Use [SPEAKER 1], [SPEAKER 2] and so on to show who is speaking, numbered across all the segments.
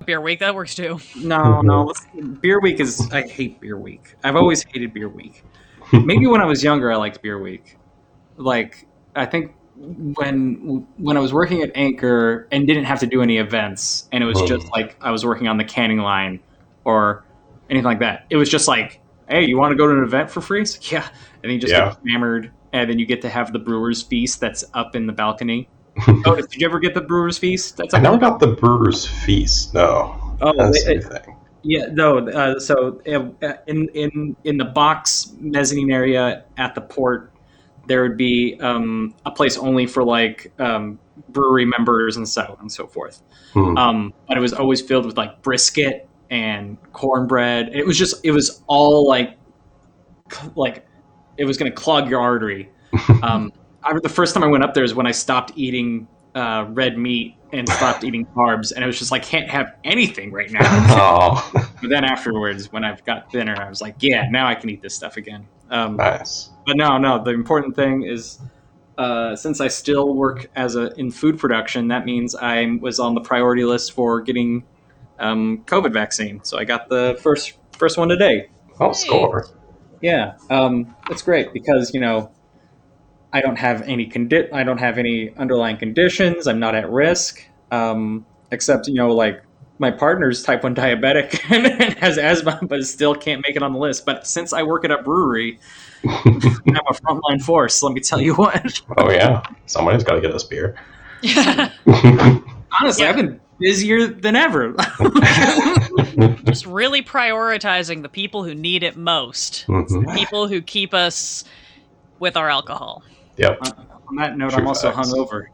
[SPEAKER 1] Beer week, that works too.
[SPEAKER 2] No. Beer week I hate beer week. I've always hated beer week. Maybe when I was younger, I liked beer week. Like, I think when I was working at Anchor and didn't have to do any events, and it was just like I was working on the canning line or anything like that. It was just like, hey, you want to go to an event for free? It's like, yeah. And then you just get hammered, and then you get to have the Brewer's Feast that's up in the balcony. Oh, did you ever get the Brewer's Feast?
[SPEAKER 3] I never got the Brewer's Feast. No.
[SPEAKER 2] Oh,
[SPEAKER 3] that's the thing.
[SPEAKER 2] Yeah, no. So in the box mezzanine area at the port, there would be a place only for like brewery members and so on and so forth. But it was always filled with like brisket and cornbread. It was all like it was going to clog your artery. The first time I went up there is when I stopped eating red meat and stopped eating carbs, and it was just like, can't have anything right now.
[SPEAKER 3] Oh.
[SPEAKER 2] But then afterwards, when I've got thinner, I was like, yeah, now I can eat this stuff again.
[SPEAKER 3] Nice.
[SPEAKER 2] But no, the important thing is, since I still work in food production, that means I was on the priority list for getting COVID vaccine. So I got the first one today.
[SPEAKER 3] Oh, score.
[SPEAKER 2] Yeah, it's great because, I don't have any underlying conditions. I'm not at risk, except like my partner's type 1 diabetic and has asthma, but still can't make it on the list. But since I work at a brewery, I'm a frontline force. Let me tell you what.
[SPEAKER 3] Oh yeah, somebody's got to get us beer.
[SPEAKER 2] Honestly, I've been busier than ever.
[SPEAKER 1] Just really prioritizing the people who need it most. The people who keep us with our alcohol.
[SPEAKER 3] Yep.
[SPEAKER 2] On that note, I'm also hungover.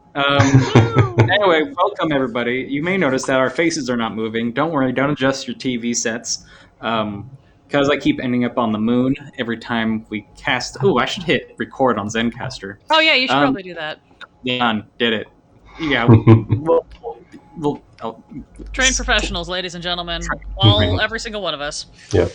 [SPEAKER 2] Anyway, welcome everybody. You may notice that our faces are not moving. Don't worry, don't adjust your TV sets. Because I keep ending up on the moon every time we cast. Oh, I should hit record on Zencaster.
[SPEAKER 1] Oh yeah, you should probably do that.
[SPEAKER 2] Done. Did it. Yeah. We'll
[SPEAKER 1] trained professionals, ladies and gentlemen. Every single one of us.
[SPEAKER 3] Yep.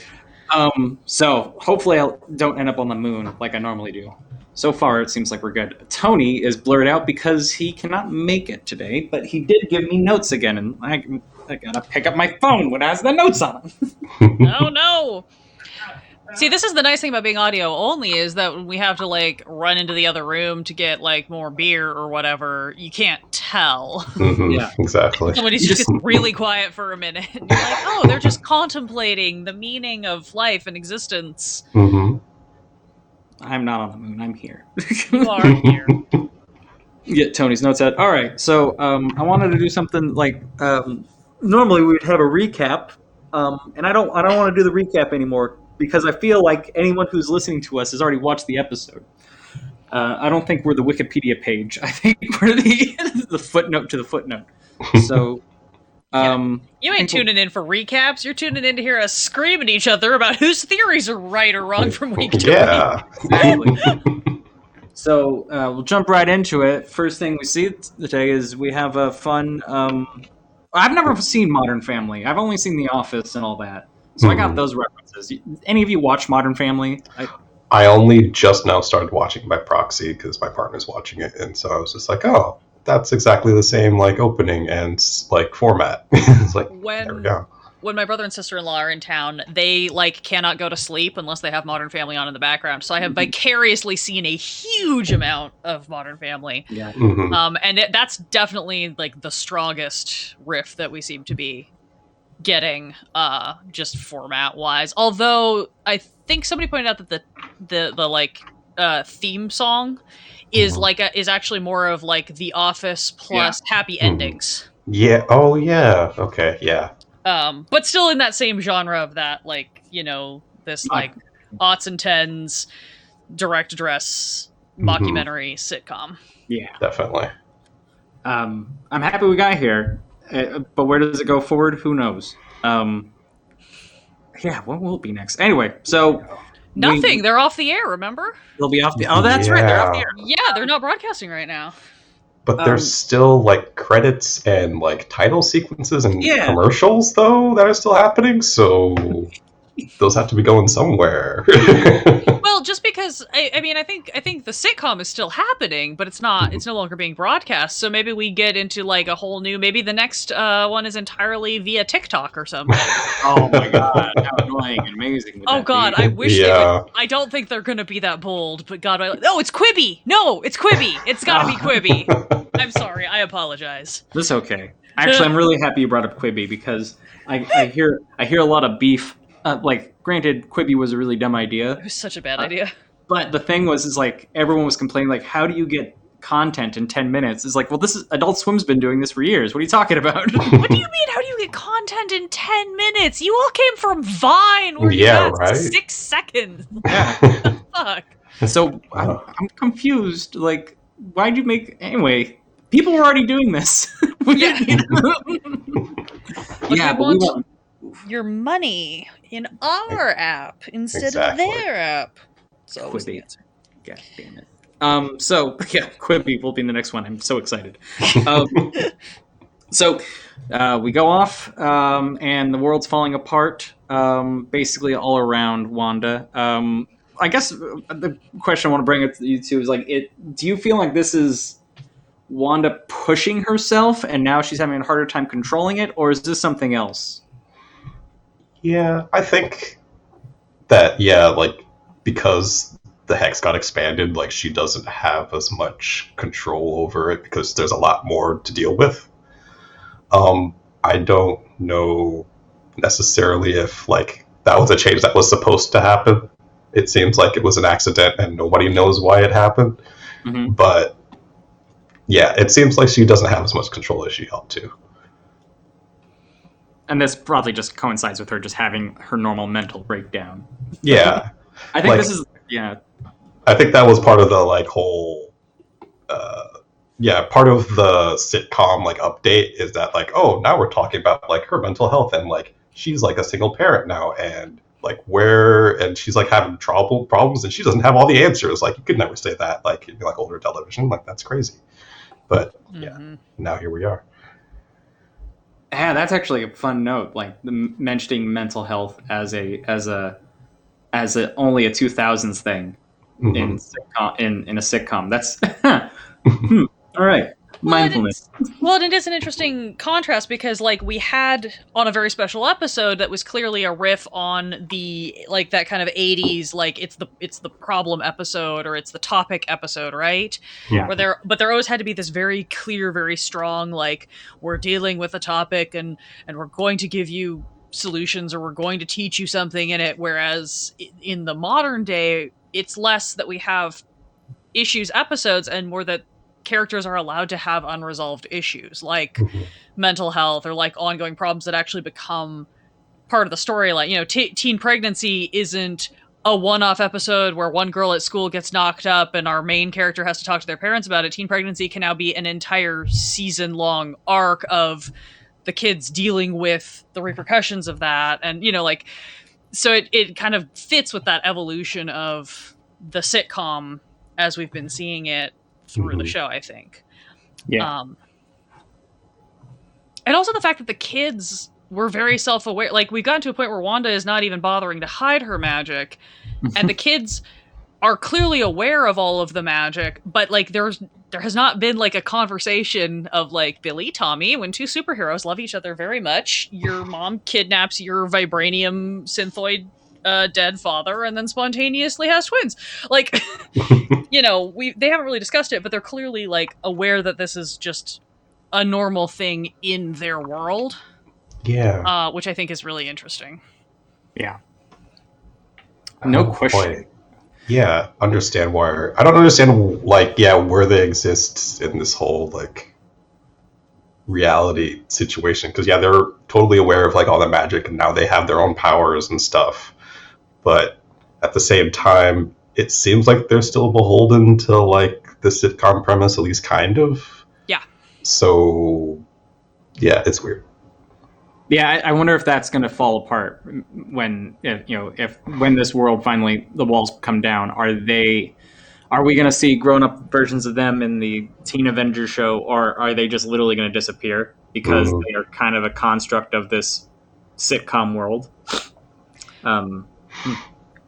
[SPEAKER 2] So hopefully I don't end up on the moon like I normally do. So far, it seems like we're good. Tony is blurred out because he cannot make it today, but he did give me notes again, and I gotta pick up my phone when it has the notes on it.
[SPEAKER 1] Oh no! See, this is the nice thing about being audio only is that when we have to like run into the other room to get like more beer or whatever, you can't tell.
[SPEAKER 2] Yeah,
[SPEAKER 3] exactly.
[SPEAKER 1] Somebody just gets really quiet for a minute, and you're like, oh, they're just contemplating the meaning of life and existence.
[SPEAKER 2] I'm not on the moon. I'm here.
[SPEAKER 1] You are here.
[SPEAKER 2] Get Tony's notes out. All right. So I wanted to do something like normally we would have a recap, and I don't want to do the recap anymore because I feel like anyone who's listening to us has already watched the episode. I don't think we're the Wikipedia page. I think we're the footnote to the footnote. So.
[SPEAKER 1] You ain't tuning in for recaps. You're tuning in to hear us scream at each other about whose theories are right or wrong from week to week.
[SPEAKER 2] Exactly. So we'll jump right into it. First thing we see today is we have a fun. I've never seen Modern Family. I've only seen The Office and all that. So I got those references. Any of you watch Modern Family?
[SPEAKER 3] I only just now started watching by proxy because my partner's watching it, and so I was just like, oh. That's exactly the same like opening and like format. It's like there we go.
[SPEAKER 1] When my brother and sister-in-law are in town, they like cannot go to sleep unless they have Modern Family on in the background. So I have vicariously seen a huge amount of Modern Family.
[SPEAKER 2] Yeah.
[SPEAKER 1] And that's definitely like the strongest riff that we seem to be getting, just format-wise. Although I think somebody pointed out that the like theme song is is actually more of like The Office plus happy endings.
[SPEAKER 3] Yeah. Oh yeah. Okay. Yeah.
[SPEAKER 1] But still in that same genre of that, like, this like aughts and tens direct address mockumentary sitcom.
[SPEAKER 2] Yeah,
[SPEAKER 3] definitely.
[SPEAKER 2] I'm happy we got here, but where does it go forward? Who knows? Yeah, what will it be next? Anyway, so.
[SPEAKER 1] Nothing. They're off the air, remember?
[SPEAKER 2] They'll be off the... Oh, that's right. They're off the air.
[SPEAKER 1] Yeah, they're not broadcasting right now.
[SPEAKER 3] But there's still, like, credits and, like, title sequences and commercials, though, that are still happening, so those have to be going somewhere.
[SPEAKER 1] Well, Well, just because I mean, I think the sitcom is still happening, but it's not. It's no longer being broadcast. So maybe we get into like a whole new. Maybe the next one is entirely via TikTok or something.
[SPEAKER 2] Oh my god, how annoying and amazing! Would
[SPEAKER 1] Oh
[SPEAKER 2] that
[SPEAKER 1] god,
[SPEAKER 2] be?
[SPEAKER 1] I wish they would. I don't think they're gonna be that bold, but god, no, it's Quibi. No, it's Quibi. It's gotta be Quibi. I'm sorry, I apologize.
[SPEAKER 2] That's okay. Actually, I'm really happy you brought up Quibi because I hear a lot of beef. Like, granted, Quibi was a really dumb idea.
[SPEAKER 1] It was such a bad idea.
[SPEAKER 2] But the thing is like everyone was complaining, like, how do you get content in 10 minutes? It's like, well, this is Adult Swim's been doing this for years. What are you talking about?
[SPEAKER 1] What do you mean? How do you get content in 10 minutes? You all came from Vine, where you got
[SPEAKER 3] right?
[SPEAKER 1] 6 seconds.
[SPEAKER 2] Yeah.
[SPEAKER 1] What the fuck?
[SPEAKER 2] So I'm confused. Like, why'd you make anyway? People were already doing this.
[SPEAKER 1] Yeah.
[SPEAKER 2] Yeah, but we want
[SPEAKER 1] your money in our app instead of their app. So was the answer.
[SPEAKER 2] God damn it. So yeah, Quibi will be the next one. I'm so excited. So we go off, and the world's falling apart, basically all around Wanda. I guess the question I want to bring up to you two is like, do you feel like this is Wanda pushing herself, and now she's having a harder time controlling it, or is this something else?
[SPEAKER 3] Yeah, I think that, like, because the hex got expanded, like, she doesn't have as much control over it because there's a lot more to deal with. I don't know necessarily if, like, that was a change that was supposed to happen. It seems like it was an accident and nobody knows why it happened.
[SPEAKER 2] Mm-hmm.
[SPEAKER 3] But, yeah, it seems like she doesn't have as much control as she ought to.
[SPEAKER 2] And this probably just coincides with her just having her normal mental breakdown.
[SPEAKER 3] Yeah.
[SPEAKER 2] I think
[SPEAKER 3] like,
[SPEAKER 2] this is, yeah.
[SPEAKER 3] I think that was part of the, like, whole, part of the sitcom, like, update is that, like, oh, now we're talking about, like, her mental health and, like, she's, like, a single parent now and, like, and she's, like, having problems and she doesn't have all the answers. Like, you could never say that, like, in, like, older television. Like, that's crazy. But, yeah, now here we are.
[SPEAKER 2] Yeah, that's actually a fun note. Like mentioning mental health as a only a 2000s thing in a sitcom. That's all right. Mindfulness.
[SPEAKER 1] Well, it is an interesting contrast because, like, we had on a very special episode that was clearly a riff on the, like, that kind of 80s, like, it's the problem episode or it's the topic episode, right?
[SPEAKER 2] Yeah.
[SPEAKER 1] But there always had to be this very clear, very strong, like, we're dealing with a topic and we're going to give you solutions or we're going to teach you something in it. Whereas in the modern day, it's less that we have issues episodes and more that characters are allowed to have unresolved issues like mental health or like ongoing problems that actually become part of the storyline. You know, teen pregnancy isn't a one-off episode where one girl at school gets knocked up and our main character has to talk to their parents about it. Teen pregnancy can now be an entire season-long arc of the kids dealing with the repercussions of that. And, you know, like, so it kind of fits with that evolution of the sitcom as we've been seeing it through the show, I think.
[SPEAKER 2] Yeah.
[SPEAKER 1] And also the fact that the kids were very self-aware. Like, we've gotten to a point where Wanda is not even bothering to hide her magic, and the kids are clearly aware of all of the magic, but, like, there has not been, like, a conversation of, like, Billy, Tommy, when two superheroes love each other very much, your mom kidnaps your vibranium synthoid dead father and then spontaneously has twins. Like, you know, they haven't really discussed it, but they're clearly, like, aware that this is just a normal thing in their world.
[SPEAKER 3] Yeah.
[SPEAKER 1] Which I think is really interesting.
[SPEAKER 2] Yeah. No question.
[SPEAKER 3] Yeah, understand why. I don't understand, like, where they exist in this whole, like, reality situation. Because, they're totally aware of, like, all the magic, and now they have their own powers and stuff. But at the same time, it seems like they're still beholden to, like, the sitcom premise, at least kind of.
[SPEAKER 1] Yeah.
[SPEAKER 3] So, yeah, it's weird.
[SPEAKER 2] Yeah, I wonder if that's going to fall apart when this world finally, the walls come down. Are we going to see grown-up versions of them in the Teen Avengers show, or are they just literally going to disappear because they are kind of a construct of this sitcom world?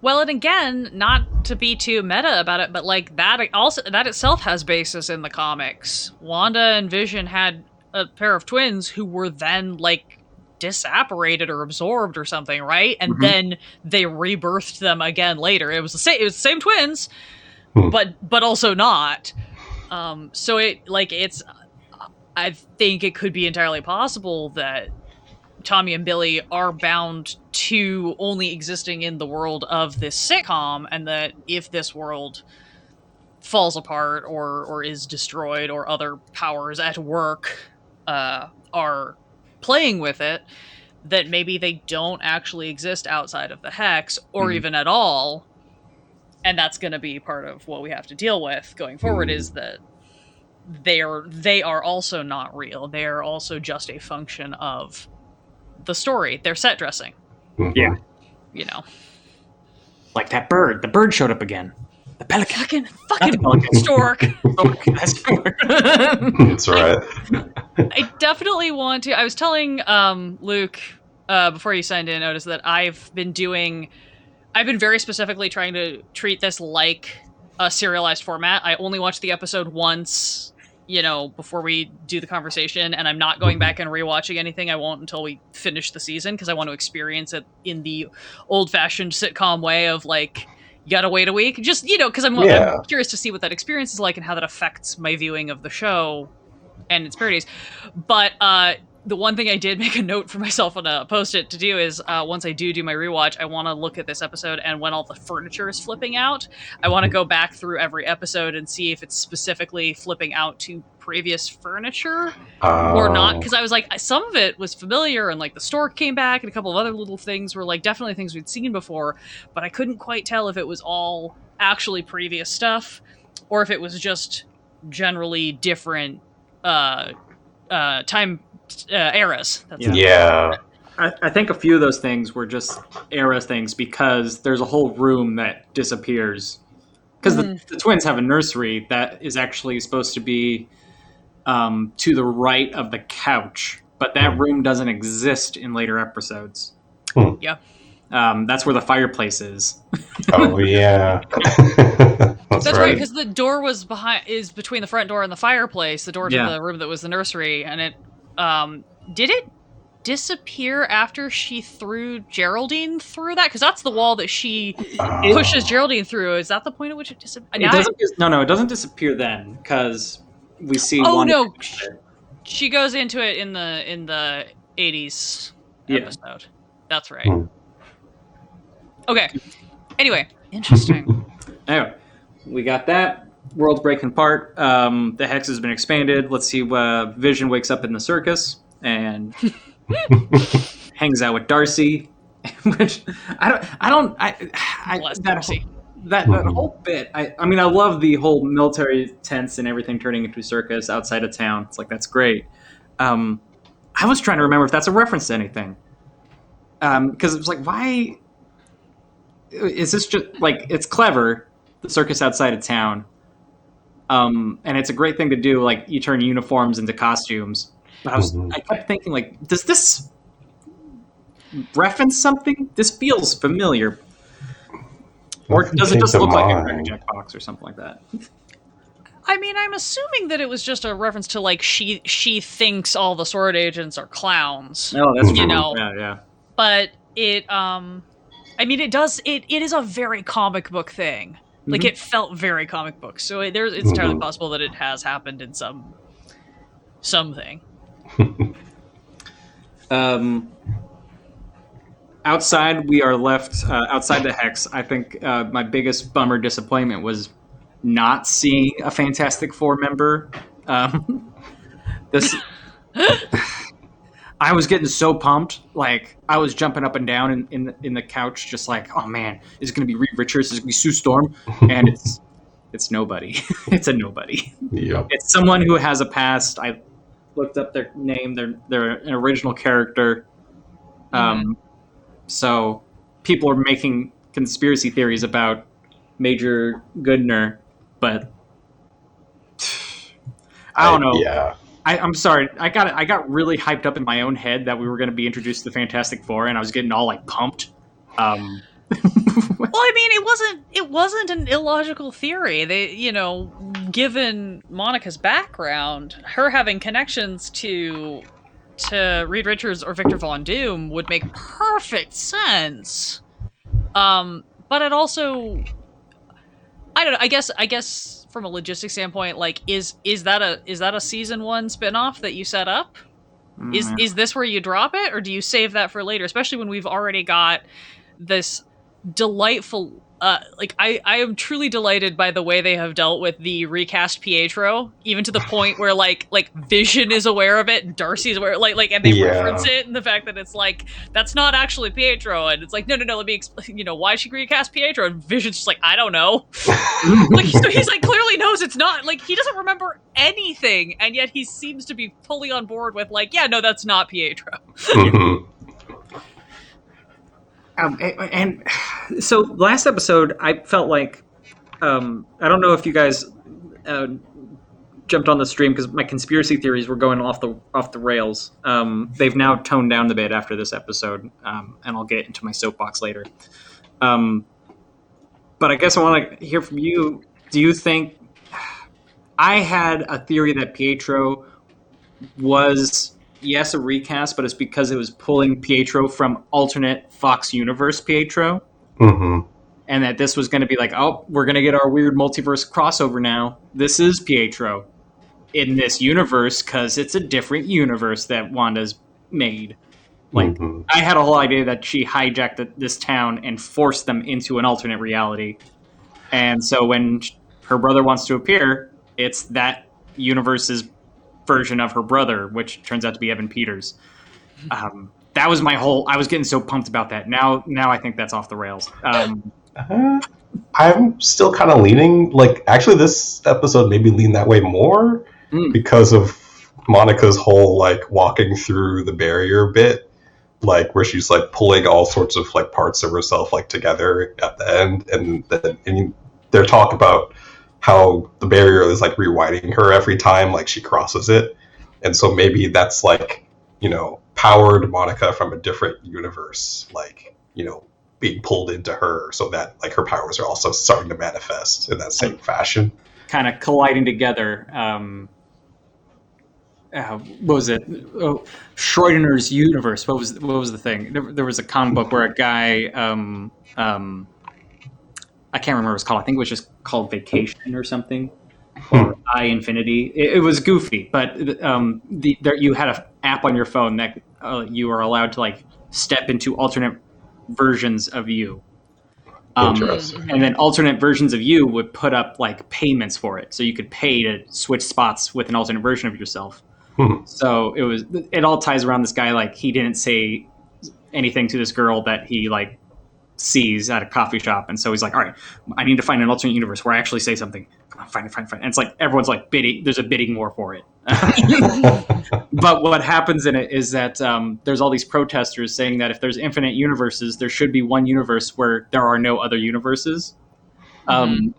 [SPEAKER 1] Well, and again, not to be too meta about it, but like that itself has basis in the comics. Wanda and Vision had a pair of twins who were then like disapparated or absorbed or something, right? And then they rebirthed them again later. It was the same twins, but also not. So I think it could be entirely possible that Tommy and Billy are bound to only existing in the world of this sitcom, and that if this world falls apart or is destroyed or other powers at work are playing with it, that maybe they don't actually exist outside of the Hex or even at all, and that's going to be part of what we have to deal with going forward, is that they are also not real. They are also just a function of the story. They're set dressing.
[SPEAKER 2] Yeah.
[SPEAKER 1] You know.
[SPEAKER 2] Like that bird. The bird showed up again. The pelican.
[SPEAKER 1] Fucking stork.
[SPEAKER 3] That's right.
[SPEAKER 1] I definitely want to. I was telling Luke before you signed in, Otis, that I've been very specifically trying to treat this like a serialized format. I only watched the episode once, before we do the conversation, and I'm not going back and rewatching anything. I won't until we finish the season, because I want to experience it in the old-fashioned sitcom way of, like, you gotta wait a week. Just, because I'm curious to see what that experience is like and how that affects my viewing of the show and its parodies. But the one thing I did make a note for myself on a Post-it to do is, once I do my rewatch, I want to look at this episode, and when all the furniture is flipping out, I want to go back through every episode and see if it's specifically flipping out to previous furniture or not. Because I was like, some of it was familiar, and like the stork came back, and a couple of other little things were like definitely things we'd seen before, but I couldn't quite tell if it was all actually previous stuff or if it was just generally different time eras.
[SPEAKER 2] I think a few of those things were just era things, because there's a whole room that disappears. Because the twins have a nursery that is actually supposed to be to the right of the couch, but that room doesn't exist in later episodes.
[SPEAKER 1] Yeah.
[SPEAKER 2] That's where the fireplace is.
[SPEAKER 3] Oh, yeah. That's
[SPEAKER 1] right, because the door is between the front door and the fireplace, the door to the room that was the nursery, and it did it disappear after she threw Geraldine through that? Because that's the wall that she pushes Geraldine through. Is that the point at which it disappeared?
[SPEAKER 2] No, it doesn't disappear then, because we see.
[SPEAKER 1] She goes into it in the 80s episode. That's right. Okay. Anyway, interesting.
[SPEAKER 2] Anyway, we got that. World's breaking apart. The Hex has been expanded. Let's see. Vision wakes up in the circus and hangs out with Darcy. Which I don't.
[SPEAKER 1] Darcy.
[SPEAKER 2] That whole bit. I mean, I love the whole military tents and everything turning into a circus outside of town. It's like, that's great. I was trying to remember if that's a reference to anything. Because it was like, why is this just like, it's clever, the circus outside of town. And it's a great thing to do. Like, you turn uniforms into costumes. But I kept thinking, like, does this reference something? This feels familiar. Or does it just look like a Cracker Jack box or something like that?
[SPEAKER 1] I mean, I'm assuming that it was just a reference to, like, she thinks all the sword agents are clowns.
[SPEAKER 2] Oh, that's true.
[SPEAKER 1] Yeah. But it, I mean, it is a very comic book thing. Like, it felt very comic book. So it's entirely possible that it has happened in something.
[SPEAKER 2] Outside, we are left outside the Hex. I think my biggest bummer disappointment was not seeing a Fantastic Four member. I was getting so pumped, like I was jumping up and down in the couch, just like, oh man, is it going to be Reed Richards? Is it going to be Sue Storm? And it's nobody. It's a nobody.
[SPEAKER 3] Yep.
[SPEAKER 2] It's someone who has a past. I looked up their name. They're an original character. So people are making conspiracy theories about Major Goodner, but I don't know.
[SPEAKER 3] Yeah.
[SPEAKER 2] I'm sorry. I got really hyped up in my own head that we were going to be introduced to the Fantastic Four, and I was getting all like pumped.
[SPEAKER 1] Well, I mean, it wasn't an illogical theory. They, given Monica's background, her having connections to Reed Richards or Victor Von Doom would make perfect sense. But it also, I don't know. I guess from a logistics standpoint, like, is that a season 1 spinoff that you set up? Is this where you drop it, or do you save that for later? Especially when we've already got this delightful. I am truly delighted by the way they have dealt with the recast Pietro, even to the point where like Vision is aware of it, and Darcy's aware, and they reference it, and the fact that it's like that's not actually Pietro, and it's like no, let me explain, why she recast Pietro, and Vision's just like I don't know, like so he's like clearly knows it's not, like he doesn't remember anything, and yet he seems to be fully on board with like yeah, no, that's not Pietro.
[SPEAKER 3] Mm-hmm.
[SPEAKER 2] And so last episode, I felt like I don't know if you guys jumped on the stream because my conspiracy theories were going off the rails. They've now toned down a bit after this episode, and I'll get into my soapbox later. But I guess I want to hear from you. Do you think I had a theory that Pietro was? Yes, a recast, but it's because it was pulling Pietro from alternate Fox universe Pietro.
[SPEAKER 3] Mm-hmm.
[SPEAKER 2] And that this was going to be like, oh, we're going to get our weird multiverse crossover now. This is Pietro in this universe because it's a different universe that Wanda's made. Like, I had a whole idea that she hijacked this town and forced them into an alternate reality. And so when her brother wants to appear, it's that universe's version of her brother, which turns out to be Evan Peters. That was my whole. I was getting so pumped about that. Now I think that's off the rails.
[SPEAKER 3] I'm still kind of leaning. Like, actually, this episode made me lean that way more because of Monica's whole like walking through the barrier bit, like where she's like pulling all sorts of like parts of herself like together at the end, and then their talk about how the barrier is like rewinding her every time like she crosses it, and so maybe that's like powered Monica from a different universe, like being pulled into her, so that like her powers are also starting to manifest in that same fashion,
[SPEAKER 2] kind of colliding together. What was it? Oh, Schrodinger's universe. What was the thing? There was a comic book where a guy. I can't remember what it's called. I think it was just called Vacation or something, or I Infinity. It was goofy, but you had an app on your phone that you were allowed to like step into alternate versions of you.
[SPEAKER 3] Interesting.
[SPEAKER 2] And then alternate versions of you would put up like payments for it, so you could pay to switch spots with an alternate version of yourself. So it all ties around this guy. Like he didn't say anything to this girl that he like sees at a coffee shop, and so he's like, all right, I need to find an alternate universe where I actually say something. Come on, find it. And it's like everyone's like bidding. There's a bidding war for it. But what happens in it is that there's all these protesters saying that if there's infinite universes, there should be one universe where there are no other universes. And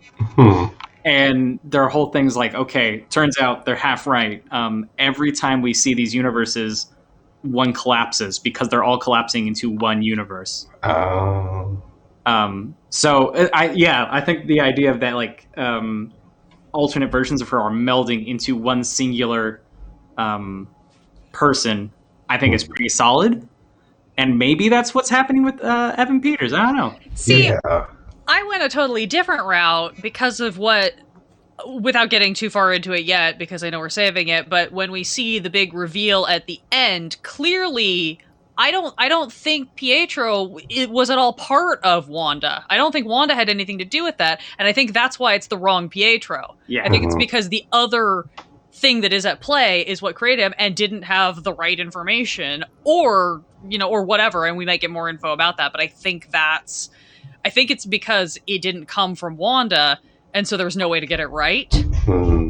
[SPEAKER 2] their whole thing's like, okay, turns out they're half right. Every time we see these universes, one collapses because they're all collapsing into one universe. So I think the idea of that like alternate versions of her are melding into one singular person, I think is pretty solid. And maybe that's what's happening with Evan Peters. I don't know.
[SPEAKER 1] See, I went a totally different route because of without getting too far into it yet, because I know we're saving it, but when we see the big reveal at the end, clearly, I don't think Pietro was at all part of Wanda. I don't think Wanda had anything to do with that, and I think that's why it's the wrong Pietro. Yeah. I think it's because the other thing that is at play is what created him and didn't have the right information, or whatever, and we might get more info about that, but I think it's because it didn't come from Wanda, and so there was no way to get it right.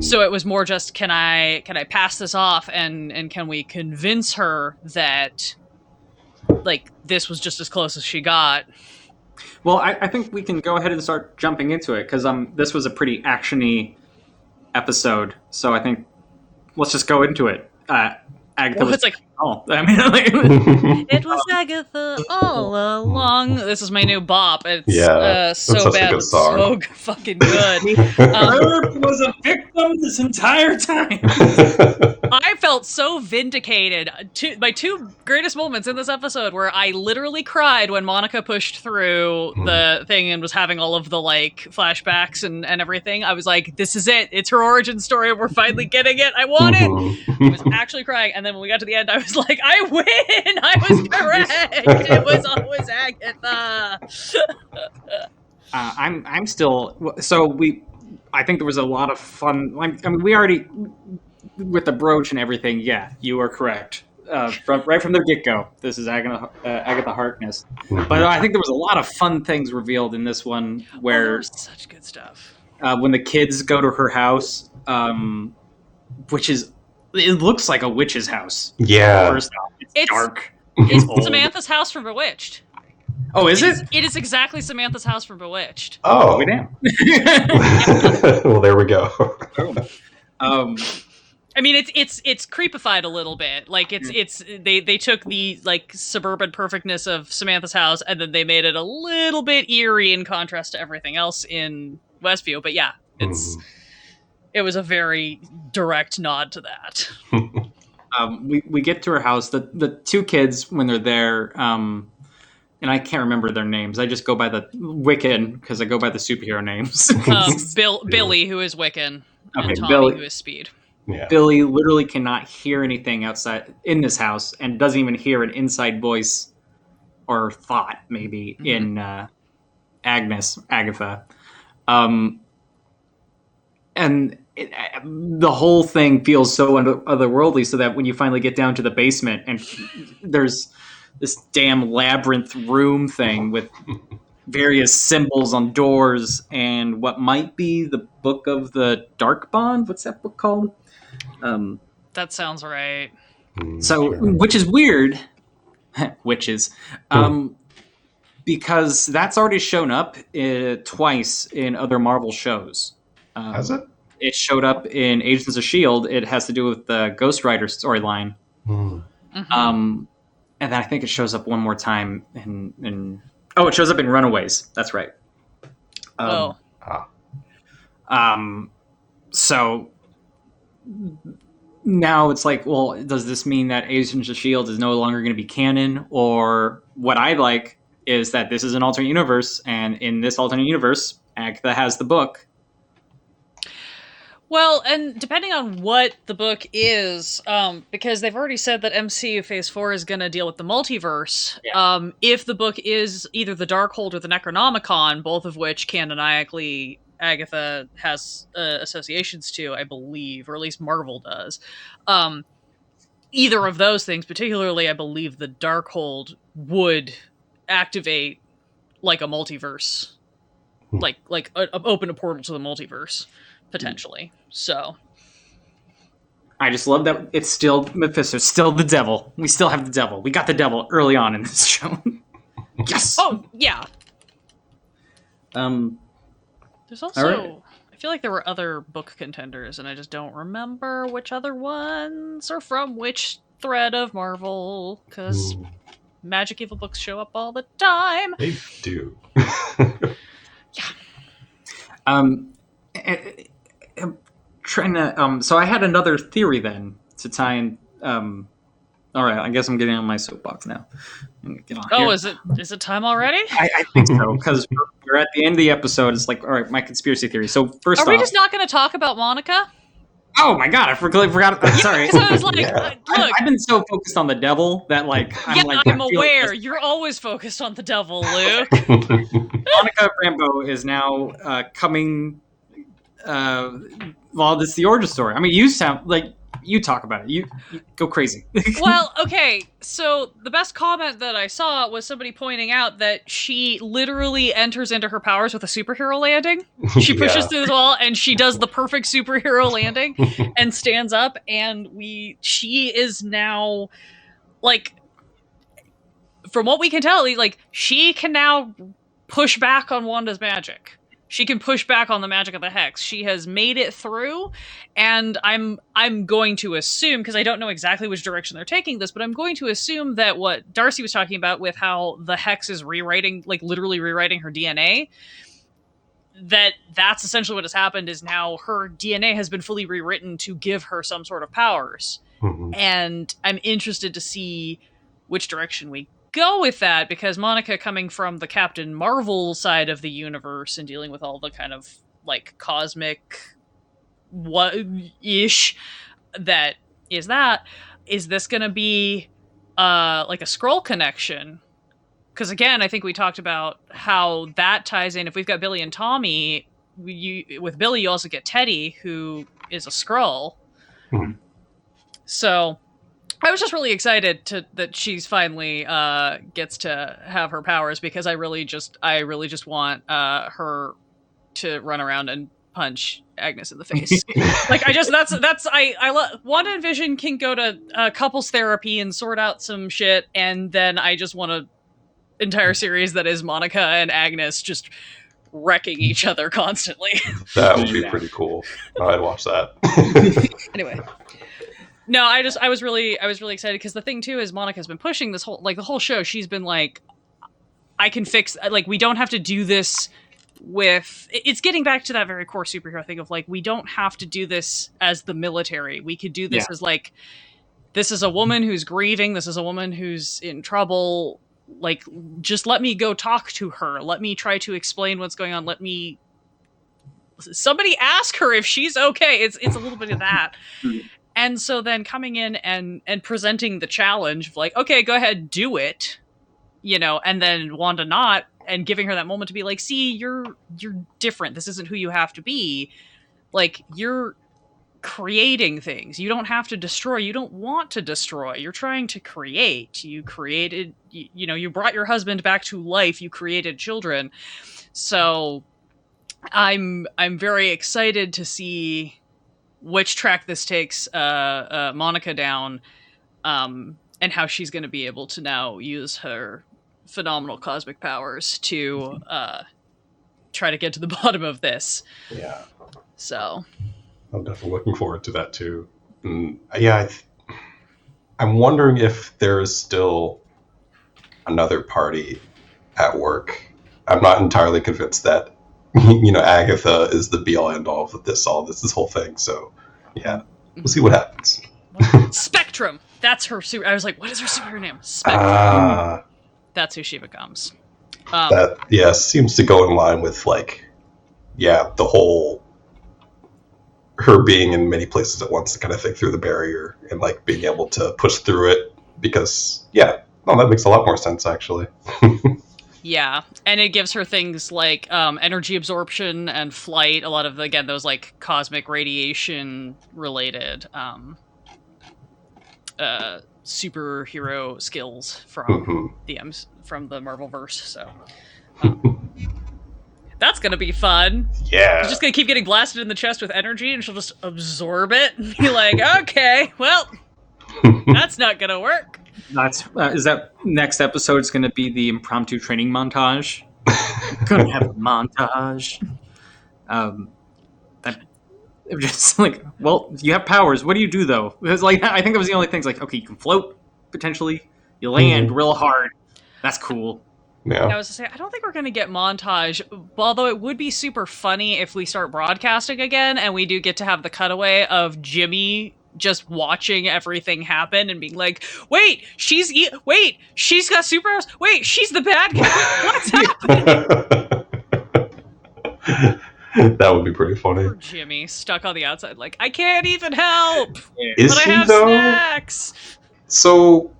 [SPEAKER 1] So it was more just, can I pass this off, and can we convince her that like this was just as close as she got?
[SPEAKER 2] Well, I think we can go ahead and start jumping into it, because this was a pretty action-y episode, so I think let's just go into it. Agatha, Oh, I mean, like,
[SPEAKER 1] It was Agatha all along. This is my new bop. It's
[SPEAKER 3] That's
[SPEAKER 1] so
[SPEAKER 3] such a
[SPEAKER 1] bad,
[SPEAKER 3] good
[SPEAKER 1] but
[SPEAKER 3] song.
[SPEAKER 1] so fucking good.
[SPEAKER 2] Herb was a victim this entire time.
[SPEAKER 1] I felt so vindicated. My two greatest moments in this episode where I literally cried when Monica pushed through the thing and was having all of the like flashbacks and everything. I was like, this is it. It's her origin story. We're finally getting it. I want it. I was actually crying. And then when we got to the end, I was like, I win. I was correct. It was always Agatha.
[SPEAKER 2] I'm still so I think there was a lot of fun. I mean, we already with the brooch and everything. Yeah, you are correct. Right from the get-go, this is Agatha Harkness. But I think there was a lot of fun things revealed in this one where
[SPEAKER 1] such good stuff.
[SPEAKER 2] When the kids go to her house, which is it looks like a witch's house.
[SPEAKER 3] Yeah.
[SPEAKER 2] First off, it's dark.
[SPEAKER 1] It's
[SPEAKER 2] old.
[SPEAKER 1] Samantha's house from Bewitched.
[SPEAKER 2] Oh, is it?
[SPEAKER 1] It is exactly Samantha's house from Bewitched.
[SPEAKER 3] Oh.
[SPEAKER 2] We damn.
[SPEAKER 3] Well, there we go.
[SPEAKER 1] I mean, it's creepified a little bit. Like they took the like suburban perfectness of Samantha's house and then they made it a little bit eerie in contrast to everything else in Westview. But yeah, it was a very direct nod to that.
[SPEAKER 2] We get to her house. The two kids when they're there, and I can't remember their names. I just go by the Wiccan because I go by the superhero names.
[SPEAKER 1] Billy, who is Wiccan, and Tommy,
[SPEAKER 2] Billy,
[SPEAKER 1] who is Speed.
[SPEAKER 3] Yeah.
[SPEAKER 2] Billy literally cannot hear anything outside in this house and doesn't even hear an inside voice or thought maybe in Agatha. And the whole thing feels so otherworldly, so that when you finally get down to the basement and there's this damn labyrinth room thing with various symbols on doors and what might be the Book of the Dark Bond. What's that book called?
[SPEAKER 1] That sounds right.
[SPEAKER 2] So, which is weird, because that's already shown up twice in other Marvel shows.
[SPEAKER 3] Has it?
[SPEAKER 2] It showed up in Agents of S.H.I.E.L.D. It has to do with the Ghost Rider storyline. And then I think it shows up one more time in it shows up in Runaways. That's right. So now it's like, well, does this mean that Agents of S.H.I.E.L.D. is no longer going to be canon? Or what I like is that this is an alternate universe, and in this alternate universe, Agatha has the book.
[SPEAKER 1] Well, and depending on what the book is, because they've already said that MCU Phase 4 is going to deal with the multiverse, if the book is either the Darkhold or the Necronomicon, both of which canonically Agatha has associations to, I believe, or at least Marvel does, either of those things, particularly I believe the Darkhold would activate like a multiverse, like open a portal to the multiverse. Potentially. So
[SPEAKER 2] I just love that it's still Mephisto, still the devil. We still have the devil. We got the devil early on in this show. Yes.
[SPEAKER 1] Oh yeah. There's also
[SPEAKER 2] right.
[SPEAKER 1] I feel like there were other book contenders and I just don't remember which other ones are from which thread of Marvel, because Magic Evil books show up all the time.
[SPEAKER 3] They do.
[SPEAKER 1] Yeah.
[SPEAKER 2] I'm trying to so I had another theory then to tie in all right, I guess I'm getting on my soapbox now. Get on here.
[SPEAKER 1] Is it time already?
[SPEAKER 2] I think so, because we're at the end of the episode. It's like, all right, my conspiracy theory. So first
[SPEAKER 1] Are we just not going to talk about Monica?
[SPEAKER 2] Oh my god, I forgot. I'm sorry.
[SPEAKER 1] Because I was like,
[SPEAKER 3] Yeah.
[SPEAKER 1] look.
[SPEAKER 2] I've been so focused on the devil that
[SPEAKER 1] I'm aware. You're always focused on the devil, Luke.
[SPEAKER 2] Monica Rambeau is now coming. Well, this is the origin story. I mean, you sound like you talk about it. You go crazy.
[SPEAKER 1] Well, okay. So the best comment that I saw was somebody pointing out that she literally enters into her powers with a superhero landing. She pushes through the wall and she does the perfect superhero landing and stands up. And she is now, like, from what we can tell, like, she can now push back on Wanda's magic. She can push back on the magic of the hex. She has made it through, and I'm going to assume, because I don't know exactly which direction they're taking this, but I'm going to assume that what Darcy was talking about with how the hex is rewriting, like literally rewriting her DNA, that's essentially what has happened, is now her DNA has been fully rewritten to give her some sort of powers. And I'm interested to see which direction we go with that, because Monica, coming from the Captain Marvel side of the universe and dealing with all the kind of like cosmic what-ish that is this gonna be like a Skrull connection? Because again, I think we talked about how that ties in. If we've got Billy and Tommy, with Billy you also get Teddy, who is a Skrull. So I was just really excited that she's finally gets to have her powers, because I really just want her to run around and punch Agnes in the face. Like I love Wanda and Vision can go to couples therapy and sort out some shit, and then I just want an entire series that is Monica and Agnes just wrecking each other constantly.
[SPEAKER 3] That would be pretty cool. I'd watch that.
[SPEAKER 1] Anyway. No, I was really excited, because the thing too is Monica's been pushing this whole, like the whole show, she's been like, I can fix, like, we don't have to do this with, it's getting back to that very core superhero thing of like, we don't have to do this as the military. We could do this as like, this is a woman who's grieving, this is a woman who's in trouble, like, just let me go talk to her. Let me try to explain what's going on. Somebody ask her if she's okay. It's a little bit of that. And so then coming in and presenting the challenge of like, okay, go ahead, do it, and then Wanda not, and giving her that moment to be like, see, you're different. This isn't who you have to be. Like, you're creating things. You don't have to destroy. You don't want to destroy. You're trying to create. You created, you brought your husband back to life. You created children. So I'm very excited to see which track this takes Monica down, and how she's going to be able to now use her phenomenal cosmic powers to try to get to the bottom of this.
[SPEAKER 3] Yeah.
[SPEAKER 1] So
[SPEAKER 3] I'm definitely looking forward to that too. I'm wondering if there is still another party at work. I'm not entirely convinced that Agatha is the be all end all of this whole thing. So yeah, we'll see what happens.
[SPEAKER 1] Spectrum. That's her super. I was like, what is her super name? Spectrum. That's who she becomes.
[SPEAKER 3] That seems to go in line with the whole her being in many places at once kind of thing through the barrier, and like being able to push through it, because that makes a lot more sense actually.
[SPEAKER 1] Yeah, and it gives her things like energy absorption and flight. A lot of, again, those like cosmic radiation related superhero skills from from the Marvelverse. So that's gonna be fun.
[SPEAKER 3] Yeah,
[SPEAKER 1] she's just gonna keep getting blasted in the chest with energy, and she'll just absorb it and be like, "Okay, well, that's not gonna work."
[SPEAKER 2] Is that next episode is going to be the impromptu training montage? Gonna have a montage. Just like, well, you have powers. What do you do though? Because like, I think that was the only things. Like, okay, you can float potentially. You land real hard. That's cool.
[SPEAKER 3] Yeah.
[SPEAKER 1] I was to say, I don't think we're going to get montage, although it would be super funny if we start broadcasting again and we do get to have the cutaway of Jimmy just watching everything happen and being like, wait, she's got superpowers. Wait, she's the bad guy. What's happening?
[SPEAKER 3] That would be pretty funny.
[SPEAKER 1] Poor Jimmy stuck on the outside, like, I can't even help.
[SPEAKER 3] Is
[SPEAKER 1] but
[SPEAKER 3] he,
[SPEAKER 1] I have
[SPEAKER 3] though?
[SPEAKER 1] snacks.
[SPEAKER 3] So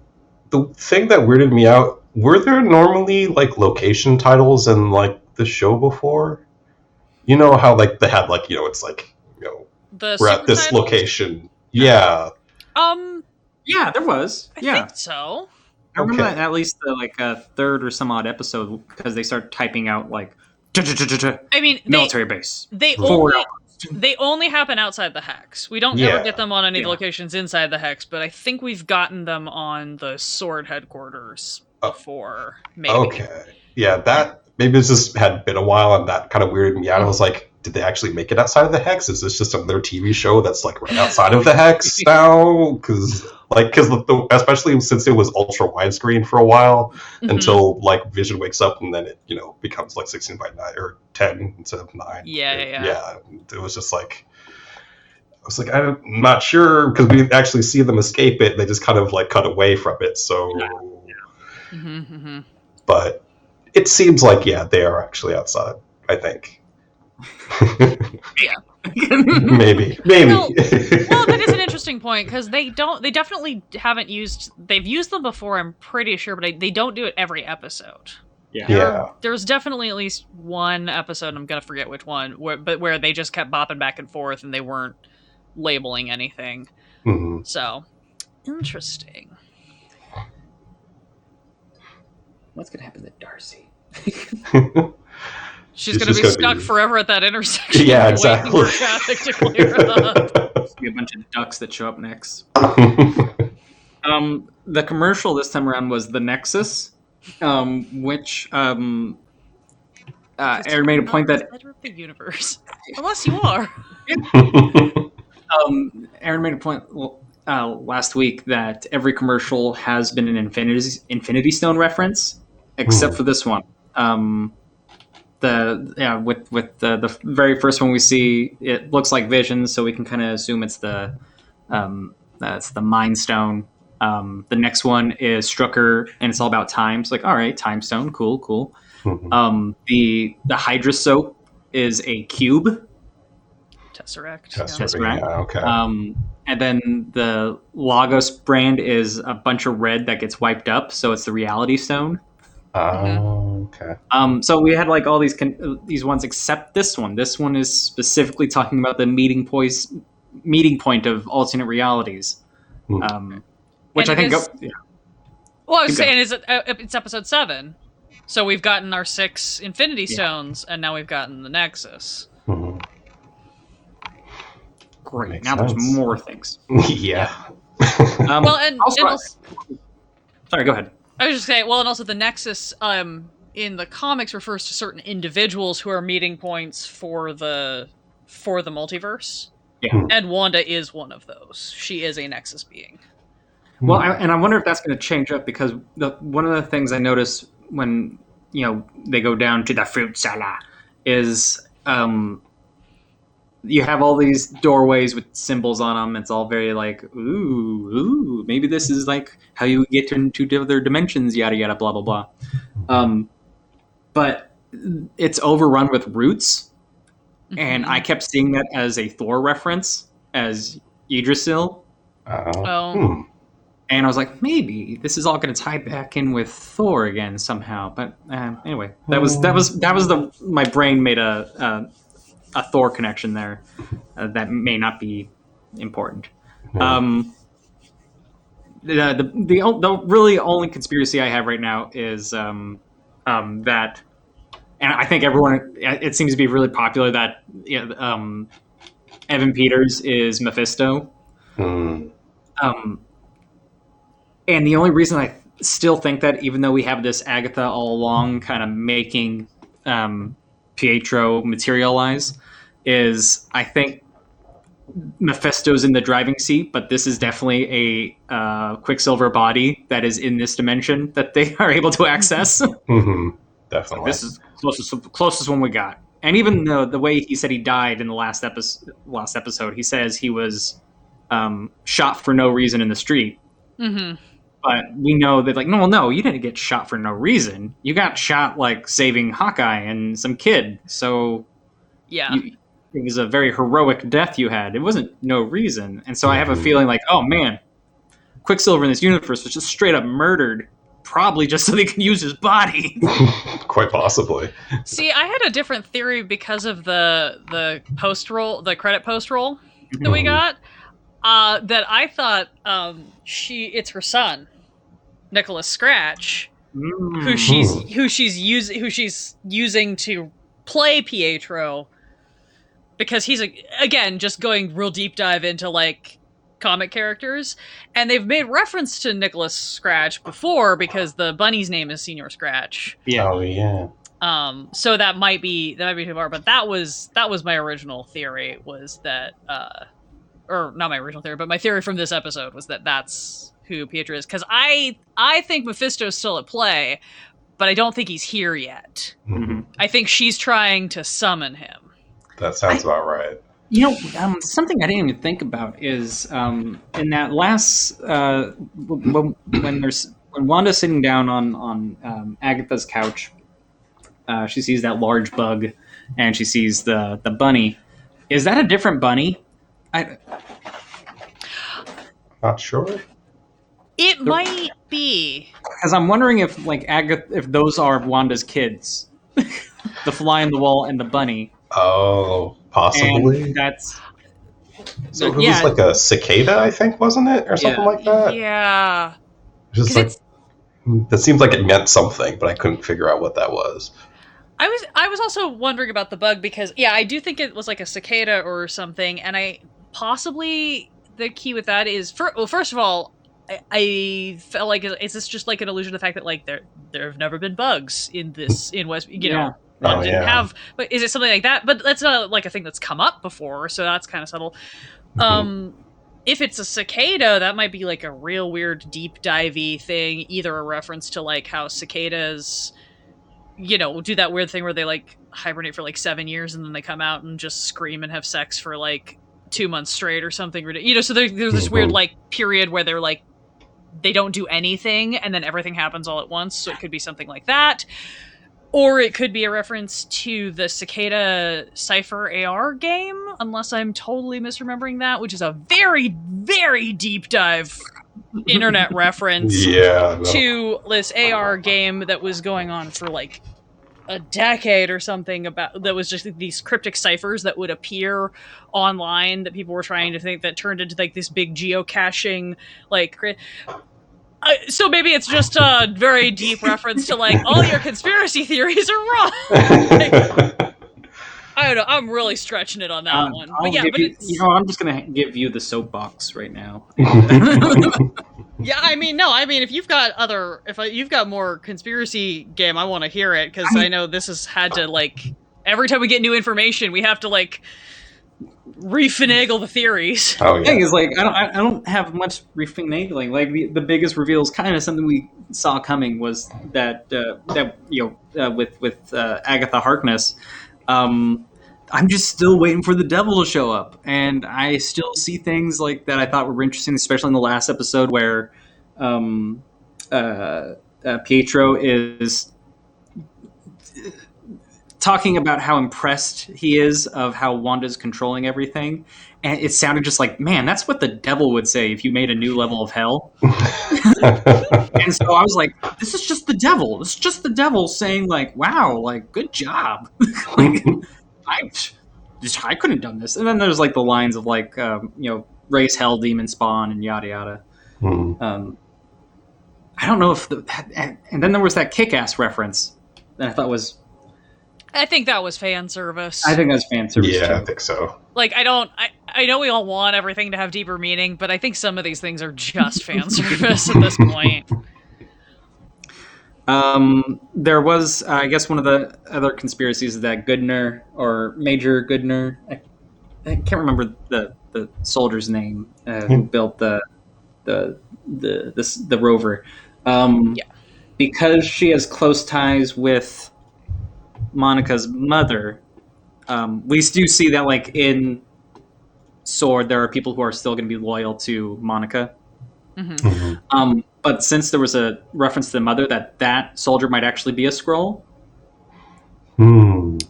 [SPEAKER 3] the thing that weirded me out, were there normally like location titles in like the show before? You know how like they had like, it's like, we're at this location. Yeah.
[SPEAKER 2] Yeah, there was.
[SPEAKER 1] I think so.
[SPEAKER 2] I remember that at least the third or some odd episode, because they start typing out like
[SPEAKER 1] I mean,
[SPEAKER 2] military base.
[SPEAKER 1] They only happen outside the hex. We don't ever get them on any locations inside the hex, but I think we've gotten them on the Sword headquarters before. Maybe.
[SPEAKER 3] Okay. Yeah, that maybe it just had been a while, and that kind of weirded me out. I was like, did they actually make it outside of the hex? Is this just another TV show that's like right outside of the hex now? Because especially since it was ultra widescreen for a while, until like Vision wakes up and then it becomes like 16 by 9 or 10 instead of 9.
[SPEAKER 1] Yeah.
[SPEAKER 3] It was just like, I was like, I'm not sure, because we actually see them escape it. They just kind of like cut away from it. So, but it seems like they are actually outside. I think.
[SPEAKER 1] Yeah.
[SPEAKER 3] maybe.
[SPEAKER 1] Well, that is an interesting point, because they definitely haven't they've used them before, I'm pretty sure, but they don't do it every episode. There's definitely at least one episode, I'm gonna forget which one, where they just kept bopping back and forth and they weren't labeling anything. So interesting.
[SPEAKER 2] What's gonna happen to Darcy?
[SPEAKER 1] She's going to be stuck forever at that intersection.
[SPEAKER 3] Yeah, exactly.
[SPEAKER 1] Waiting for traffic to clear up.
[SPEAKER 2] Be a bunch of ducks that show up next. The commercial this time around was the Nexus, which Erin made a point that
[SPEAKER 1] center of the universe, unless you are.
[SPEAKER 2] Erin made a point last week that every commercial has been an Infinity Stone reference, except for this one. With the very first one we see, it looks like Vision, so we can kind of assume it's the Mind Stone. The next one is Strucker, and it's all about time. It's like, all right, Time Stone, cool. The Hydra Soap is a cube.
[SPEAKER 1] Tesseract.
[SPEAKER 3] Yeah, okay.
[SPEAKER 2] And then the Lagos brand is a bunch of red that gets wiped up, so it's the Reality Stone.
[SPEAKER 3] Okay.
[SPEAKER 2] So we had like all these ones except this one. This one is specifically talking about the meeting point of alternate realities, which
[SPEAKER 1] And
[SPEAKER 2] I think.
[SPEAKER 1] Well, I was saying it's episode 7, so we've gotten our 6 Infinity Stones, and now we've gotten the Nexus.
[SPEAKER 2] Great.
[SPEAKER 3] Makes
[SPEAKER 2] now
[SPEAKER 3] sense.
[SPEAKER 2] There's more things.
[SPEAKER 3] Yeah.
[SPEAKER 1] Well, and
[SPEAKER 2] also, sorry, go ahead.
[SPEAKER 1] I was just saying, and also the Nexus in the comics refers to certain individuals who are meeting points for the multiverse.
[SPEAKER 2] Yeah.
[SPEAKER 1] And Wanda is one of those. She is a Nexus being.
[SPEAKER 2] Well, I wonder if that's going to change up, because one of the things I notice when they go down to the fruit salad is you have all these doorways with symbols on them. It's all very like, ooh, maybe this is like how you get into other dimensions, yada yada, blah blah blah. But it's overrun with roots, and I kept seeing that as a Thor reference, as Yggdrasil. And I was like, maybe this is all going to tie back in with Thor again somehow. But anyway, that was my brain made a Thor connection there that may not be important. The really only conspiracy I have right now is that, and I think everyone, it seems to be really popular that Evan Peters is Mephisto. And the only reason I still think that, even though we have this Agatha all along kind of making Pietro materialize, is I think Mephisto's in the driving seat, but this is definitely a Quicksilver body that is in this dimension that they are able to access.
[SPEAKER 3] Definitely.
[SPEAKER 2] This is closest one we got. And even the way he said he died in the last episode, he says he was shot for no reason in the street. But we know that, like, no, you didn't get shot for no reason. You got shot, like, saving Hawkeye and some kid. So, it was a very heroic death you had. It wasn't no reason. And so I have a feeling like, oh, man, Quicksilver in this universe was just straight up murdered, probably just so they can use his body.
[SPEAKER 3] Quite possibly.
[SPEAKER 1] See, I had a different theory because of the post-roll, the credit post-roll that we got. That I thought it's her son, Nicholas Scratch, who she's using to play Pietro, because he's again just going real deep dive into like comic characters, and they've made reference to Nicholas Scratch before because the bunny's name is Senior Scratch.
[SPEAKER 3] Yeah. Oh yeah.
[SPEAKER 1] So that might be too far, but that was my original theory, was that or not my original theory, but my theory from this episode was that that's who Pietro is, because I think Mephisto's still at play, but I don't think he's here yet.
[SPEAKER 3] Mm-hmm.
[SPEAKER 1] I think she's trying to summon him.
[SPEAKER 3] That sounds about right.
[SPEAKER 2] Something I didn't even think about is in that last when Wanda's sitting down on Agatha's couch, she sees that large bug, and she sees the bunny. Is that a different bunny?
[SPEAKER 3] Not sure.
[SPEAKER 1] It might be,
[SPEAKER 2] because I'm wondering if if those are Wanda's kids, the fly on the wall and the bunny.
[SPEAKER 3] Oh, possibly.
[SPEAKER 2] And that's
[SPEAKER 3] so. It was like a cicada, I think, wasn't it, or something like that?
[SPEAKER 1] Yeah.
[SPEAKER 3] Just like that seems like it meant something, but I couldn't figure out what that was.
[SPEAKER 1] I was also wondering about the bug, because I do think it was like a cicada or something, and I possibly the key with that is first of all, I felt like, is this just like an allusion to the fact that like there have never been bugs in West, know. One didn't have, but is it something like that? But that's not like a thing that's come up before, so that's kind of subtle. If it's a cicada, that might be like a real weird deep divey thing, either a reference to like how cicadas, do that weird thing where they like hibernate for like 7 years and then they come out and just scream and have sex for like 2 months straight or something. So there's this weird like period where they're like, they don't do anything and then everything happens all at once. So it could be something like that. Or it could be a reference to the Cicada Cypher AR game, unless I'm totally misremembering that, which is a very, very deep dive internet reference to this AR game that was going on for like a decade or something, that was just these cryptic ciphers that would appear online that people were trying to think that turned into like this big geocaching like so maybe it's just a very deep reference to like all your conspiracy theories are wrong. I don't know. I'm really stretching it on that one. But
[SPEAKER 2] I'm just gonna give you the soapbox right now.
[SPEAKER 1] If you've got more conspiracy game, I want to hear it, because I know this has had to like every time we get new information, we have to like refinagle the theories.
[SPEAKER 2] The thing is, like, I don't have much refinagling. Like the biggest reveal is kind of something we saw coming, was that with Agatha Harkness. I'm just still waiting for the devil to show up, and I still see things like that I thought were interesting, especially in the last episode where Pietro is talking about how impressed he is of how Wanda's controlling everything, and it sounded just like, man, that's what the devil would say if you made a new level of hell. And so I was like, this is just the devil. This is just the devil saying like, wow, like, good job. Like, I couldn't have done this. And then there's like the lines of like, raise hell, demon spawn, and yada yada. I don't know if and then there was that Kick-Ass reference that I thought was.
[SPEAKER 1] I think that was fan service.
[SPEAKER 2] I think that's fan service.
[SPEAKER 3] Yeah,
[SPEAKER 2] too.
[SPEAKER 3] I think so.
[SPEAKER 1] Like, I know we all want everything to have deeper meaning, but I think some of these things are just fan service at this point.
[SPEAKER 2] There was, I guess, one of the other conspiracies is that Goodner, or Major Goodner, I can't remember the soldier's name who built the rover. Because she has close ties with Monica's mother. We do see that, like, in Sword, there are people who are still going to be loyal to Monica. Mm-hmm. But since there was a reference to the mother, that soldier might actually be a Skrull. And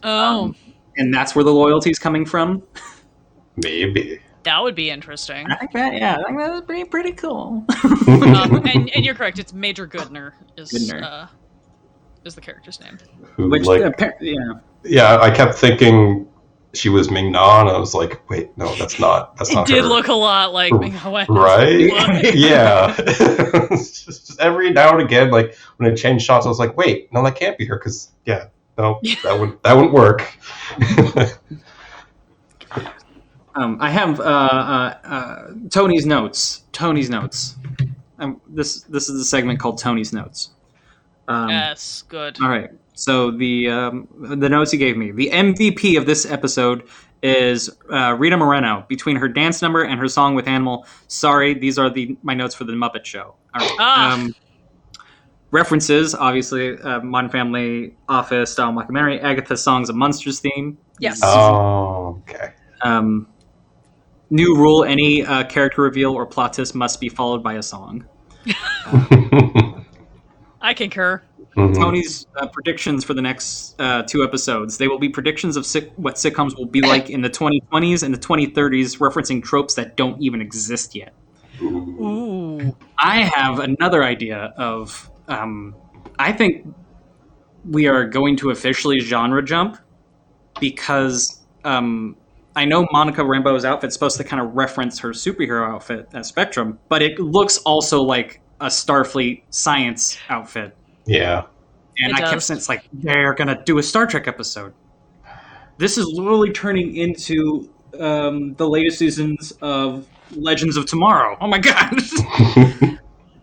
[SPEAKER 2] that's where the loyalty is coming from.
[SPEAKER 3] Maybe.
[SPEAKER 1] That would be interesting.
[SPEAKER 2] I think that would be pretty cool.
[SPEAKER 1] And you're correct. It's Major Goodner is the character's name.
[SPEAKER 3] I kept thinking she was Ming-Na, and I was like, wait, no, that's not
[SPEAKER 1] It
[SPEAKER 3] her.
[SPEAKER 1] did look a lot like Ming-Na.
[SPEAKER 3] Right? Yeah. just every now and again, like, when it changed shots, I was like, wait, no, that can't be her, because, that wouldn't work.
[SPEAKER 2] I have Tony's notes. This is a segment called Tony's Notes.
[SPEAKER 1] Yes, good.
[SPEAKER 2] All right. So the notes he gave me, the MVP of this episode is Rita Moreno between her dance number and her song with Animal. Sorry, these are my notes for the Muppet Show. All right. References, obviously, Modern Family, Office style mockumentary, Agatha's Songs of Monsters theme.
[SPEAKER 1] Yes.
[SPEAKER 3] Oh, okay.
[SPEAKER 2] New rule: any character reveal or plot twist must be followed by a song.
[SPEAKER 1] I concur.
[SPEAKER 3] Mhm.
[SPEAKER 2] Tony's predictions for the next 2 episodes. They will be predictions of what sitcoms will be like in the 2020s and the 2030s, referencing tropes that don't even exist yet.
[SPEAKER 1] Ooh.
[SPEAKER 2] I have another idea of... I think we are going to officially genre jump because I know Monica Rambeau's outfit's supposed to kind of reference her superhero outfit at Spectrum, but it looks also like a Starfleet science outfit.
[SPEAKER 3] Yeah.
[SPEAKER 2] And
[SPEAKER 1] It
[SPEAKER 2] I kept
[SPEAKER 1] does.
[SPEAKER 2] saying, it's like, they're going to do a Star Trek episode. This is literally turning into the latest seasons of Legends of Tomorrow. Oh my god.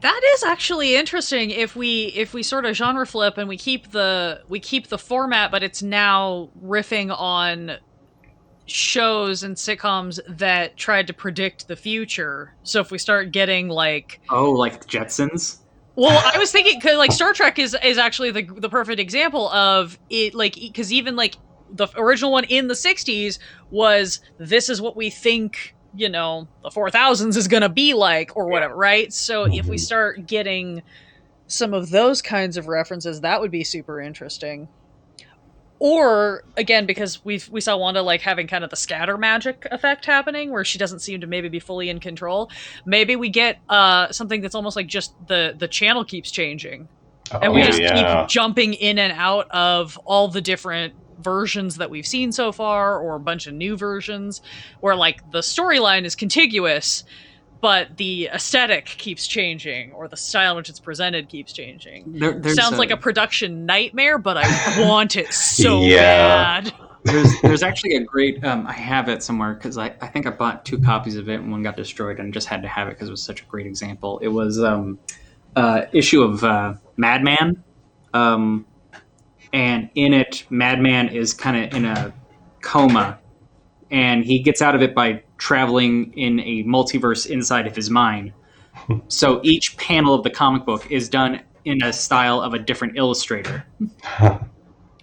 [SPEAKER 1] That is actually interesting if we sort of genre flip and we keep the format, but it's now riffing on shows and sitcoms that tried to predict the future. So if we start getting like
[SPEAKER 2] like the Jetsons?
[SPEAKER 1] Well, I was thinking because like Star Trek is actually the perfect example of it, like because even like the original one in the 60s was this is what we think the 4000s is gonna be like or whatever, right? So if we start getting some of those kinds of references, that would be super interesting. Or again, because we saw Wanda like having kind of the scatter magic effect happening, where she doesn't seem to maybe be fully in control. Maybe we get something that's almost like just the channel keeps changing, and we just keep jumping in and out of all the different versions that we've seen so far, or a bunch of new versions, where like the storyline is contiguous, but the aesthetic keeps changing, or the style in which it's presented keeps changing. Sounds like a production nightmare, but I want it so bad.
[SPEAKER 2] There's actually a great... I have it somewhere, because I think I bought 2 copies of it, and one got destroyed, and just had to have it because it was such a great example. It was issue of Madman, and in it, Madman is kind of in a coma, and he gets out of it by traveling in a multiverse inside of his mind. So each panel of the comic book is done in a style of a different illustrator.
[SPEAKER 1] Yeah.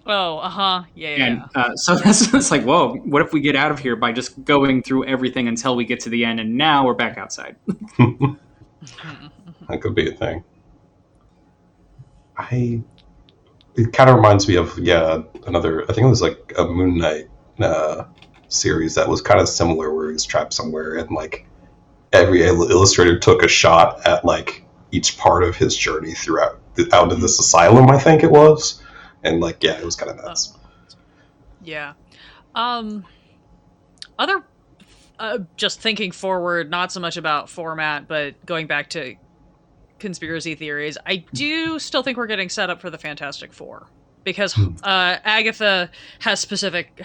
[SPEAKER 2] And so it's like, whoa, what if we get out of here by just going through everything until we get to the end, and now we're back outside?
[SPEAKER 3] That could be a thing. It kind of reminds me of, another, I think it was like a Moon Knight series that was kind of similar, where he was trapped somewhere, and like every illustrator took a shot at like each part of his journey out of this asylum, I think it was. And like, it was kind of nuts.
[SPEAKER 1] Yeah. Other, just thinking forward, not so much about format, but going back to conspiracy theories, I do still think we're getting set up for the Fantastic Four, because Agatha has specific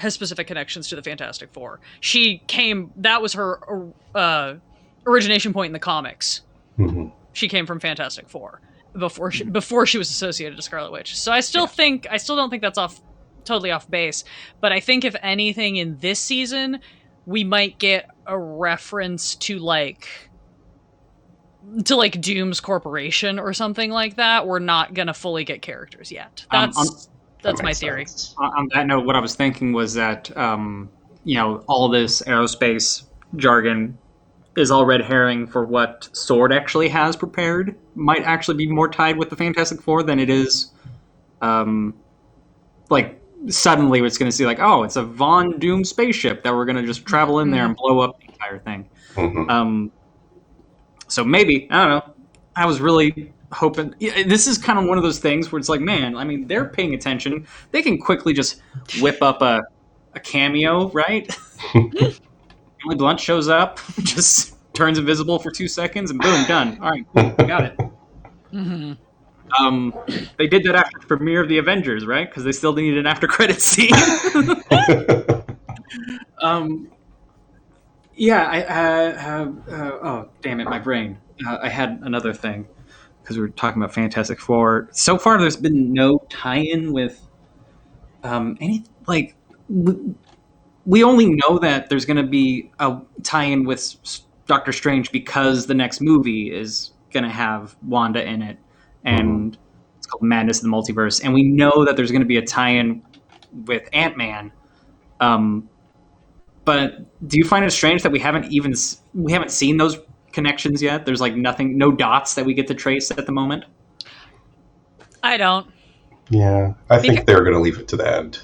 [SPEAKER 1] connections to the Fantastic Four. That was her origination point in the comics.
[SPEAKER 3] Mm-hmm.
[SPEAKER 1] She came from Fantastic Four before she was associated to Scarlet Witch. So I still don't think that's totally off base. But I think if anything in this season, we might get a reference to Doom's Corporation or something like that. We're not gonna fully get characters yet. That's my theory.
[SPEAKER 2] On that note, what I was thinking was that all this aerospace jargon is all red herring for what Sword actually has prepared. Might actually be more tied with the Fantastic Four than it is. Suddenly it's going to see it's a Von Doom spaceship that we're going to just travel in there and blow up the entire thing.
[SPEAKER 3] Mm-hmm.
[SPEAKER 2] So maybe, I don't know. I was really hoping... This is kind of one of those things where it's like, man, I mean, they're paying attention. They can quickly just whip up a cameo, right? Emily Blunt shows up, just turns invisible for 2 seconds, and boom, done. All right, got it.
[SPEAKER 1] Mm-hmm.
[SPEAKER 2] They did that after the premiere of the Avengers, right? Because they still needed an after-credit scene. Oh, damn it, my brain. I had another thing, because we were talking about Fantastic Four. So far, there's been no tie-in with we only know that there's going to be a tie-in with Doctor Strange because the next movie is going to have Wanda in it, and it's called Madness of the Multiverse, and we know that there's going to be a tie-in with Ant-Man. But do you find it strange that we haven't seen those connections yet? There's like nothing, no dots that we get to trace at the moment.
[SPEAKER 1] I don't.
[SPEAKER 3] Yeah, I think they're going to leave it to the end.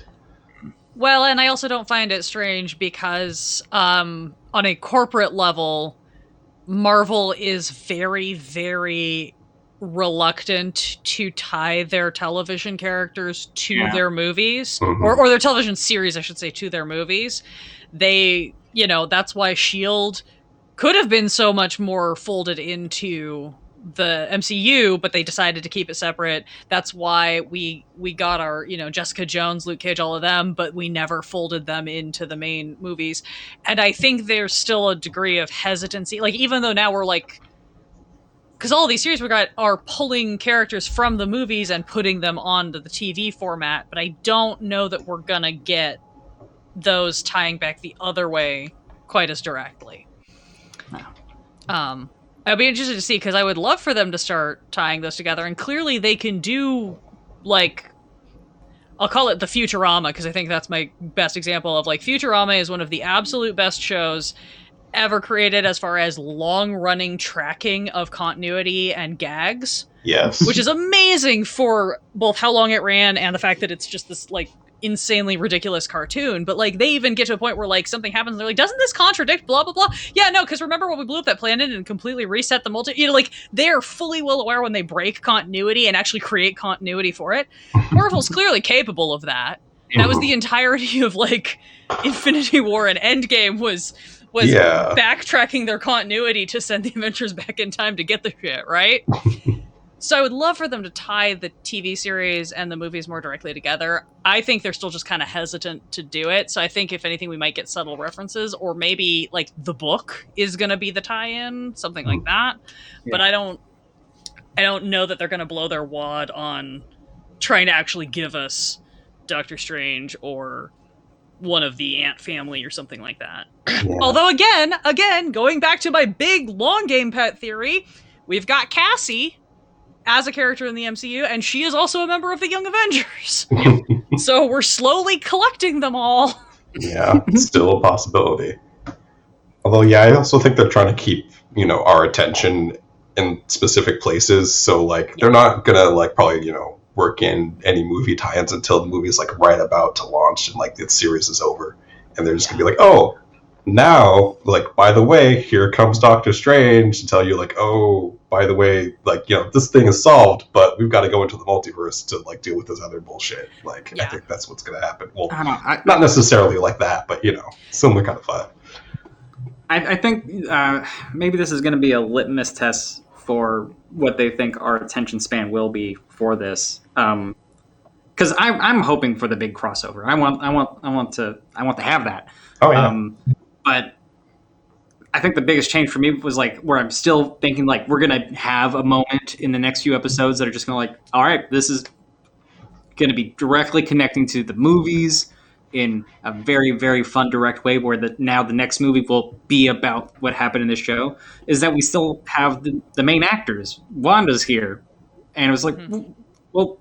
[SPEAKER 1] Well, and I also don't find it strange because on a corporate level, Marvel is very, very reluctant to tie their television characters to their movies, or their television series, I should say, to their movies. They, that's why S.H.I.E.L.D. could have been so much more folded into the MCU, but they decided to keep it separate. That's why we got our, Jessica Jones, Luke Cage, all of them, but we never folded them into the main movies. And I think there's still a degree of hesitancy. Like, even though now we're like, because all of these series we got are pulling characters from the movies and putting them onto the TV format, but I don't know that we're gonna get those tying back the other way quite as directly. I'd be interested to see, because I would love for them to start tying those together, and clearly they can do, like, I'll call it the Futurama, because I think that's my best example of, like, Futurama is one of the absolute best shows ever created as far as long-running tracking of continuity and gags.
[SPEAKER 3] Yes.
[SPEAKER 1] Which is amazing for both how long it ran and the fact that it's just this, like, insanely ridiculous cartoon. But, like, they even get to a point where, like, something happens and they're like, doesn't this contradict blah blah blah? Yeah, no, because remember when we blew up that planet and completely reset the like, they're fully well aware when they break continuity and actually create continuity for it. Marvel's clearly capable of that. That was the entirety of, like, Infinity War and Endgame was backtracking their continuity to send the Avengers back in time to get the shit, right? So I would love for them to tie the TV series and the movies more directly together. I think they're still just kind of hesitant to do it. So I think, if anything, we might get subtle references, or maybe, like, the book is going to be the tie-in, something like that. Yeah. But I don't know that they're going to blow their wad on trying to actually give us Doctor Strange or one of the Ant family or something like that. Yeah. Although, again, going back to my big long game pet theory, we've got Cassie as a character in the MCU, and she is also a member of the Young Avengers. So we're slowly collecting them all.
[SPEAKER 3] Yeah, still a possibility. Although, yeah, I also think they're trying to keep, our attention in specific places. So, like, they're not gonna, like, probably, work in any movie tie-ins until the movie's, like, right about to launch and, like, the series is over. And they're just gonna be like, oh, now, like, by the way, here comes Doctor Strange to tell you, like, oh, by the way, like, this thing is solved, but we've got to go into the multiverse to, like, deal with this other bullshit. Like, I think that's what's going to happen. Well, not necessarily like that, but, similar kind of vibe.
[SPEAKER 2] I think maybe this is going to be a litmus test for what they think our attention span will be for this. Because I'm hoping for the big crossover. I want to have that.
[SPEAKER 3] Oh yeah.
[SPEAKER 2] But I think the biggest change for me was, like, where I'm still thinking, like, we're going to have a moment in the next few episodes that are just going to, like, all right, this is going to be directly connecting to the movies in a very, very fun, direct way, where now the next movie will be about what happened in this show, is that we still have the main actors. Wanda's here. And it was like, well,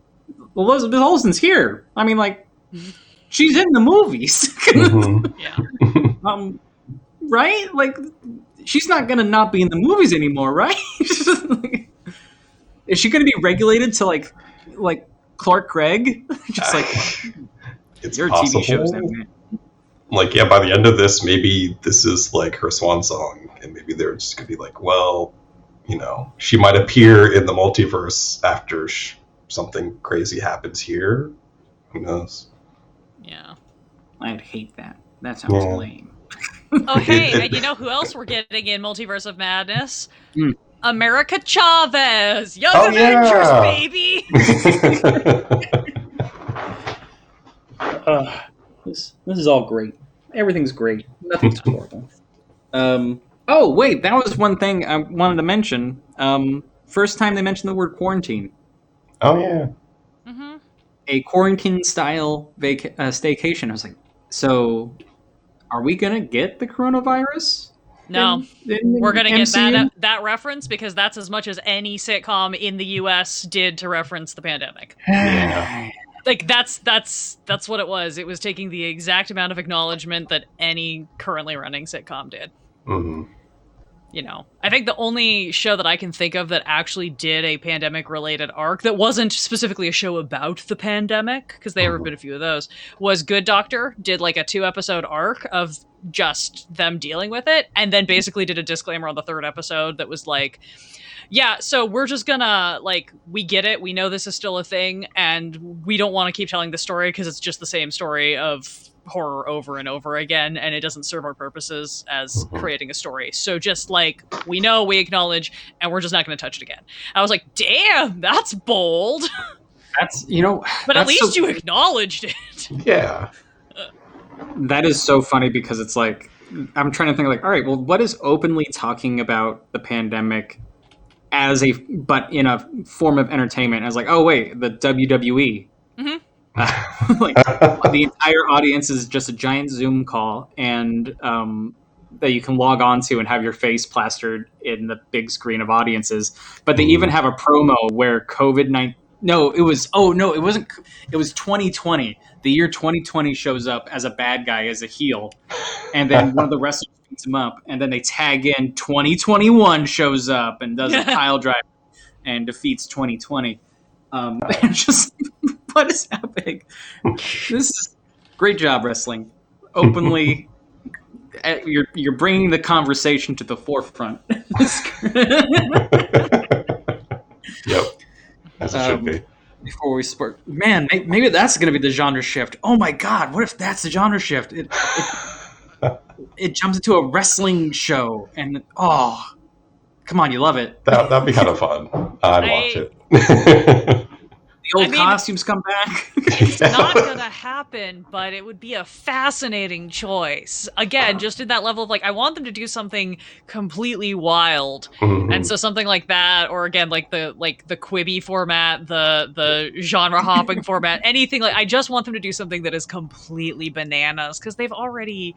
[SPEAKER 2] Elizabeth Olsen's here. I mean, like, she's in the movies.
[SPEAKER 1] Yeah.
[SPEAKER 2] Right? Like, she's not going to not be in the movies anymore, right? Is she going to be regulated to, like Clark Gregg? Just like,
[SPEAKER 3] it's
[SPEAKER 2] your
[SPEAKER 3] possible.
[SPEAKER 2] TV shows now, man.
[SPEAKER 3] Like, yeah, by the end of this, maybe this is, like, her swan song, and maybe they're just going to be like, well, she might appear in the multiverse after something crazy happens here. Who knows?
[SPEAKER 1] Yeah.
[SPEAKER 2] I'd hate that. That sounds lame.
[SPEAKER 1] Oh, hey, and you know who else we're getting in Multiverse of Madness? America Chavez! Young Avengers, baby!
[SPEAKER 2] This is all great. Everything's great. Nothing's horrible. Oh, wait, that was one thing I wanted to mention. First time they mentioned the word quarantine.
[SPEAKER 3] Oh, yeah.
[SPEAKER 1] Mm-hmm.
[SPEAKER 2] a quarantine-style staycation. I was like, so are we going to get the coronavirus?
[SPEAKER 1] No.
[SPEAKER 2] In
[SPEAKER 1] We're going to get
[SPEAKER 2] MCU?
[SPEAKER 1] that reference because that's as much as any sitcom in the US did to reference the pandemic.
[SPEAKER 3] Yeah.
[SPEAKER 1] Like that's what it was. It was taking the exact amount of acknowledgement that any currently running sitcom did.
[SPEAKER 3] Mm-hmm.
[SPEAKER 1] You know, I think the only show that I can think of that actually did a pandemic related arc that wasn't specifically a show about the pandemic, because there have been a few of those, was Good Doctor. Did like a 2-episode arc of just them dealing with it, and then basically did a disclaimer on the 3rd episode that was like, yeah, so we're just gonna, like, we get it, we know this is still a thing, and we don't want to keep telling the story because it's just the same story of horror over and over again, and it doesn't serve our purposes as creating a story. So just, like, we know, we acknowledge, and we're just not going to touch it again. I was like, damn, that's bold.
[SPEAKER 2] That's, you know...
[SPEAKER 1] But at least you acknowledged it.
[SPEAKER 3] Yeah.
[SPEAKER 2] That is so funny because it's like, I'm trying to think like, all right, well, what is openly talking about the pandemic but in a form of entertainment? I was like, oh wait, the WWE.
[SPEAKER 1] Mm-hmm.
[SPEAKER 2] Like the entire audience is just a giant Zoom call, and that you can log on to and have your face plastered in the big screen of audiences. But they even have a promo where COVID-19. No, it wasn't. It was 2020. The year 2020 shows up as a bad guy, as a heel, and then one of the wrestlers beats him up, and then they tag in 2021 shows up and does a pile drive and defeats 2020. And just what is happening? This is great job, wrestling. Openly, you're bringing the conversation to the forefront.
[SPEAKER 3] Yep, as it should be.
[SPEAKER 2] Before we spurt, man, maybe that's going to be the genre shift. Oh my god, what if that's the genre shift? It jumps into a wrestling show, and oh, come on, you love it.
[SPEAKER 3] That'd be kind of fun. I'd watch it.
[SPEAKER 2] The old costumes come back.
[SPEAKER 1] It's not going to happen, but it would be a fascinating choice. Again, just in that level of like, I want them to do something completely wild, and so something like that, or again, like the Quibi format, the genre hopping format, anything like. I just want them to do something that is completely bananas because they've already.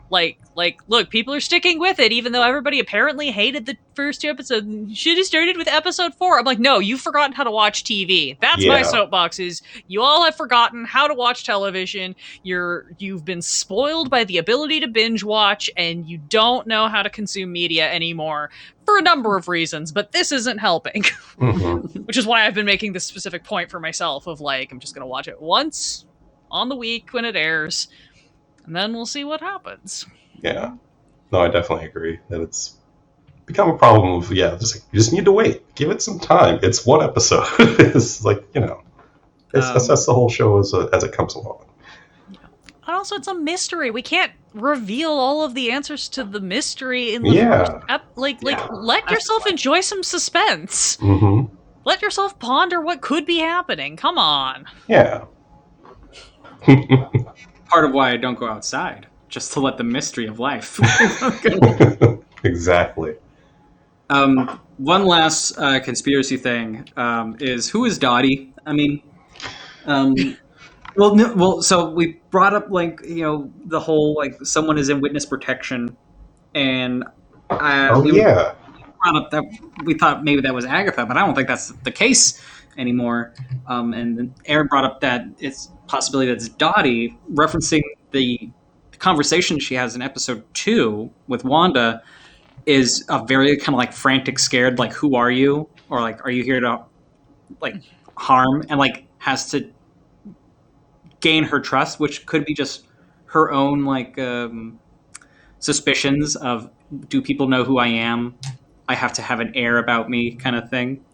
[SPEAKER 1] Like, look, people are sticking with it, even though everybody apparently hated the first 2 episodes. Should have started with episode 4. I'm like, no, you've forgotten how to watch TV. That's my soapbox. Is you all have forgotten how to watch television. You've been spoiled by the ability to binge watch, and you don't know how to consume media anymore for a number of reasons. But this isn't helping, which is why I've been making this specific point for myself of like, I'm just gonna watch it once on the week when it airs. And then we'll see what happens.
[SPEAKER 3] Yeah. No, I definitely agree that it's become a problem of, you just need to wait. Give it some time. It's 1 episode. It's like, assess the whole show as it comes along.
[SPEAKER 1] And also, it's a mystery. We can't reveal all of the answers to the mystery in the first let yourself enjoy some suspense. Let yourself ponder what could be happening. Come on.
[SPEAKER 3] Yeah.
[SPEAKER 2] Part of why I don't go outside, just to let the mystery of life.
[SPEAKER 3] Exactly.
[SPEAKER 2] One last conspiracy thing is, who is Dottie? I mean, so we brought up the whole someone is in witness protection, and brought up that we thought maybe that was Agatha, but I don't think that's the case anymore. And then Erin brought up that it's possibility that it's Dottie, referencing the conversation she has in episode 2 with Wanda is a very kind of frantic, scared, who are you? Or are you here to harm? And has to gain her trust, which could be just her own suspicions of, do people know who I am? I have to have an air about me kind of thing.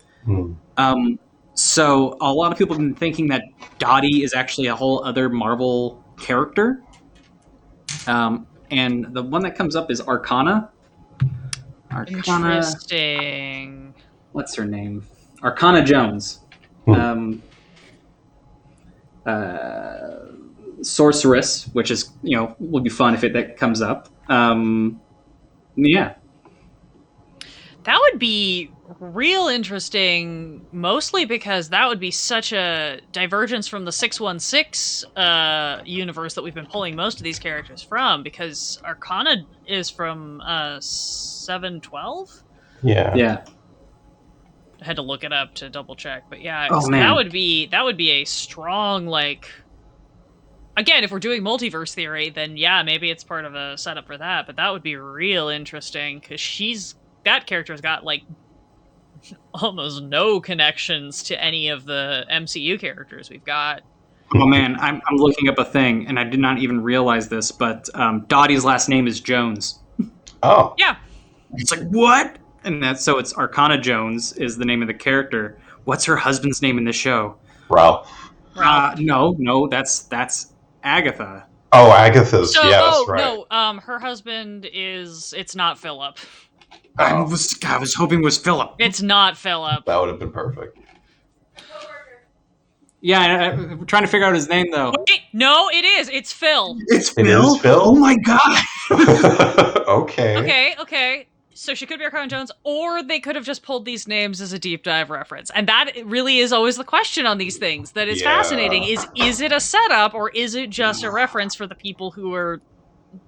[SPEAKER 2] So a lot of people have been thinking that Dottie is actually a whole other Marvel character. And the one that comes up is Arcana.
[SPEAKER 1] Interesting.
[SPEAKER 2] What's her name? Arcana Jones. Sorceress, which is, would be fun if that comes up. Yeah.
[SPEAKER 1] That would be real interesting, mostly because that would be such a divergence from the 616 universe that we've been pulling most of these characters from, because Arcana is from 712?
[SPEAKER 3] Yeah.
[SPEAKER 1] I had to look it up to double check, but yeah,
[SPEAKER 2] Oh,
[SPEAKER 1] so
[SPEAKER 2] man.
[SPEAKER 1] that would be a strong, like, again, if we're doing multiverse theory, then yeah, maybe it's part of a setup for that, but that would be real interesting, because that character's got, like, almost no connections to any of the MCU characters we've got.
[SPEAKER 2] Oh man, I'm looking up a thing, and I did not even realize this, but Dottie's last name is Jones.
[SPEAKER 3] Oh.
[SPEAKER 1] Yeah.
[SPEAKER 2] It's like, what? And so it's Arcana Jones is the name of the character. What's her husband's name in the show?
[SPEAKER 3] Ralph.
[SPEAKER 2] No, that's Agatha.
[SPEAKER 3] Oh, Agatha's.
[SPEAKER 1] So,
[SPEAKER 3] that's right.
[SPEAKER 1] no, her husband it's not Philip.
[SPEAKER 2] I was hoping it was Philip.
[SPEAKER 1] It's not Philip.
[SPEAKER 3] That would have been perfect.
[SPEAKER 2] Yeah, we're trying to figure out his name though.
[SPEAKER 1] Wait, no, it is. It's Phil.
[SPEAKER 2] It's
[SPEAKER 3] It
[SPEAKER 2] Phil?
[SPEAKER 3] is Phil?
[SPEAKER 2] Oh my god!
[SPEAKER 1] Okay. So she could be Arcana Jones, or they could have just pulled these names as a deep dive reference. And that really is always the question on these things that is fascinating. Is it a setup, or is it just a reference for the people who are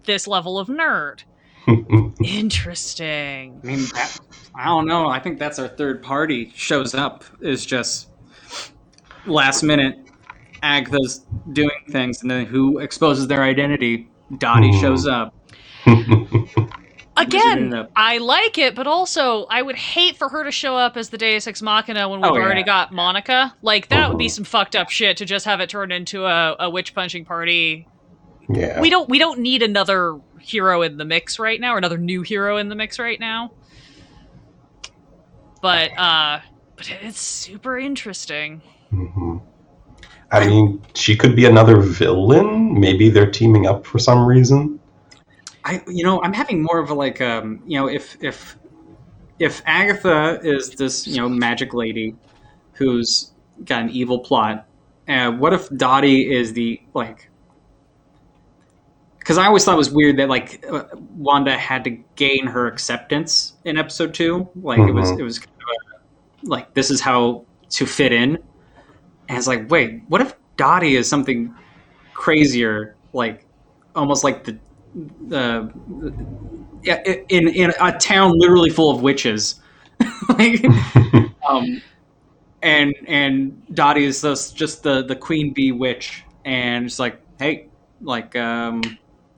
[SPEAKER 1] this level of nerd? Interesting.
[SPEAKER 2] I mean, I don't know. I think that's our third party shows up. Is just last minute Agatha's doing things, and then who exposes their identity? Dottie shows up.
[SPEAKER 1] Again, I like it, but also I would hate for her to show up as the Deus Ex Machina when we've already got Monica. Like, that would be some fucked up shit to just have it turn into a witch punching party.
[SPEAKER 3] Yeah.
[SPEAKER 1] We don't need another hero in the mix right now, or another new hero in the mix right now. But it's super interesting.
[SPEAKER 3] Mm-hmm. I mean, she could be another villain. Maybe they're teaming up for some reason.
[SPEAKER 2] I'm having more of a like, if Agatha is this, magic lady who's got an evil plot, what if Dottie is the, like, because I always thought it was weird that, like, Wanda had to gain her acceptance in episode 2. Like, it was kind of like, this is how to fit in. And it's like, wait, what if Dottie is something crazier, like, almost like in a town literally full of witches, like, and Dottie is just the queen bee witch, and it's like, hey, like,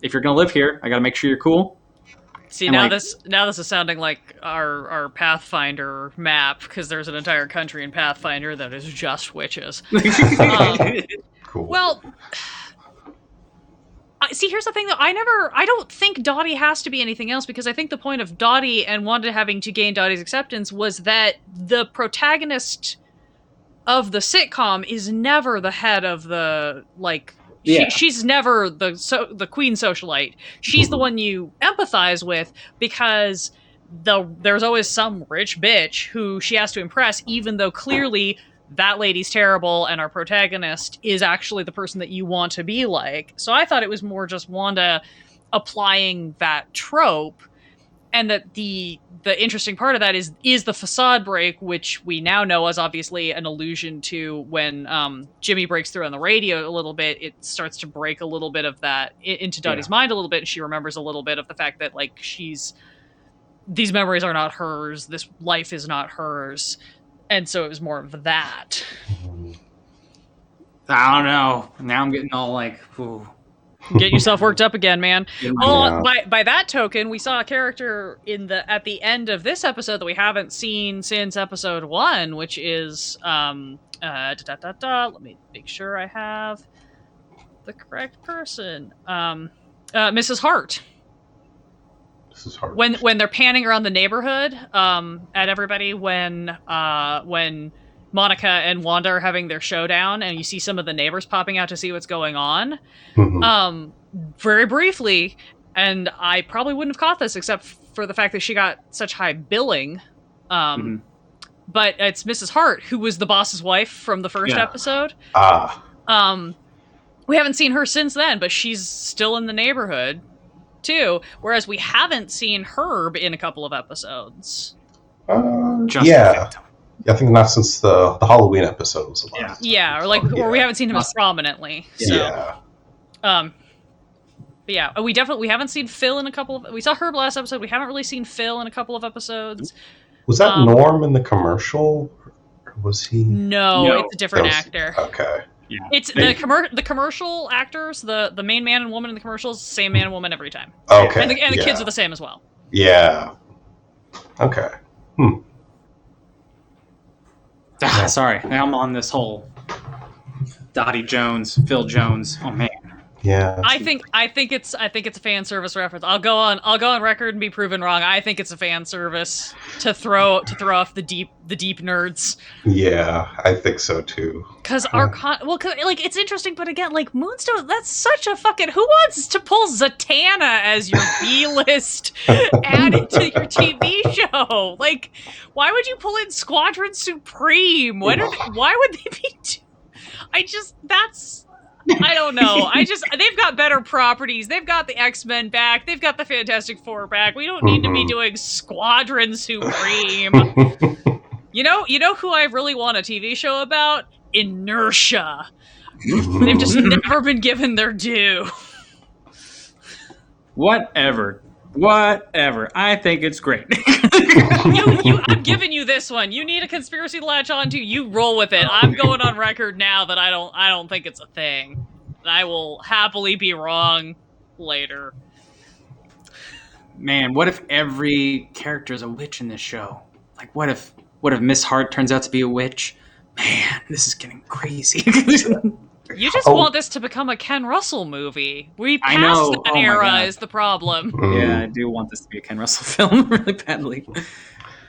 [SPEAKER 2] if you're gonna live here, I gotta make sure you're cool.
[SPEAKER 1] See,
[SPEAKER 2] and
[SPEAKER 1] now
[SPEAKER 2] like,
[SPEAKER 1] this is sounding like our Pathfinder map, because there's an entire country in Pathfinder that is just witches.
[SPEAKER 3] Cool.
[SPEAKER 1] Well, see, here's the thing, though. I don't think Dottie has to be anything else, because I think the point of Dottie and Wanda having to gain Dottie's acceptance was that the protagonist of the sitcom is never the head of the, like, she's never the queen socialite. She's the one you empathize with, because there's always some rich bitch who she has to impress, even though clearly that lady's terrible and our protagonist is actually the person that you want to be like. So I thought it was more just Wanda applying that trope, and that the interesting part of that is the facade break, which we now know is obviously an allusion to when Jimmy breaks through on the radio a little bit. It starts to break a little bit of that into Dottie's mind a little bit, and she remembers a little bit of the fact that, like, these memories are not hers, this life is not hers. And so it was more of that.
[SPEAKER 2] I don't know. Now I'm getting all like, ooh.
[SPEAKER 1] Get yourself worked up again, man.
[SPEAKER 3] Yeah.
[SPEAKER 1] Well, by that token, we saw a character at the end of this episode that we haven't seen since episode 1, which is let me make sure I have the correct person. Mrs. Hart.
[SPEAKER 3] This is hard.
[SPEAKER 1] When they're panning around the neighborhood at everybody, when Monica and Wanda are having their showdown, and you see some of the neighbors popping out to see what's going on, very briefly, and I probably wouldn't have caught this except for the fact that she got such high billing, but it's Mrs. Hart, who was the boss's wife from the first episode. We haven't seen her since then, but she's still in the neighborhood too, whereas we haven't seen Herb in a couple of episodes.
[SPEAKER 2] Just
[SPEAKER 3] yeah.
[SPEAKER 2] a victim.
[SPEAKER 3] I think not since the Halloween episode was the last.
[SPEAKER 1] Yeah, or we haven't seen him as prominently. So.
[SPEAKER 3] Yeah.
[SPEAKER 1] But yeah, we haven't seen Phil in a couple of. We saw Herb last episode. We haven't really seen Phil in a couple of episodes.
[SPEAKER 3] Was that Norm in the commercial? Or was he?
[SPEAKER 1] No, it's a different actor.
[SPEAKER 3] Okay.
[SPEAKER 1] Yeah. It's the commercial actors, the main man and woman in the commercials, same man and woman every time.
[SPEAKER 3] Okay.
[SPEAKER 1] And the kids are the same as well.
[SPEAKER 3] Yeah. Okay.
[SPEAKER 2] Sorry, I'm on this whole Dottie Jones, Phil Jones. Oh man.
[SPEAKER 3] Yeah.
[SPEAKER 1] I think it's a fan service reference. I'll go on record and be proven wrong. I think it's a fan service to throw off the deep nerds.
[SPEAKER 3] Yeah, I think so too.
[SPEAKER 1] Because it's interesting, but again, like Moonstone, that's such a fucking. Who wants to pull Zatanna as your B-list added to your TV show? Like, why would you pull in Squadron Supreme? Why would they be? I don't know. They've got better properties. They've got the X-Men back. They've got the Fantastic Four back. We don't need to be doing Squadron Supreme. You know who I really want a TV show about? Inertia. They've just never been given their due.
[SPEAKER 2] Whatever. I think it's great.
[SPEAKER 1] I'm giving you this one. You need a conspiracy to latch onto. You roll with it. I'm going on record now that I don't think it's a thing. And I will happily be wrong later.
[SPEAKER 2] Man, what if every character is a witch in this show? Like, what if Miss Hart turns out to be a witch? Man, this is getting crazy.
[SPEAKER 1] You just want this to become a Ken Russell movie. We passed that era is the problem.
[SPEAKER 2] Yeah, I do want this to be a Ken Russell film really badly.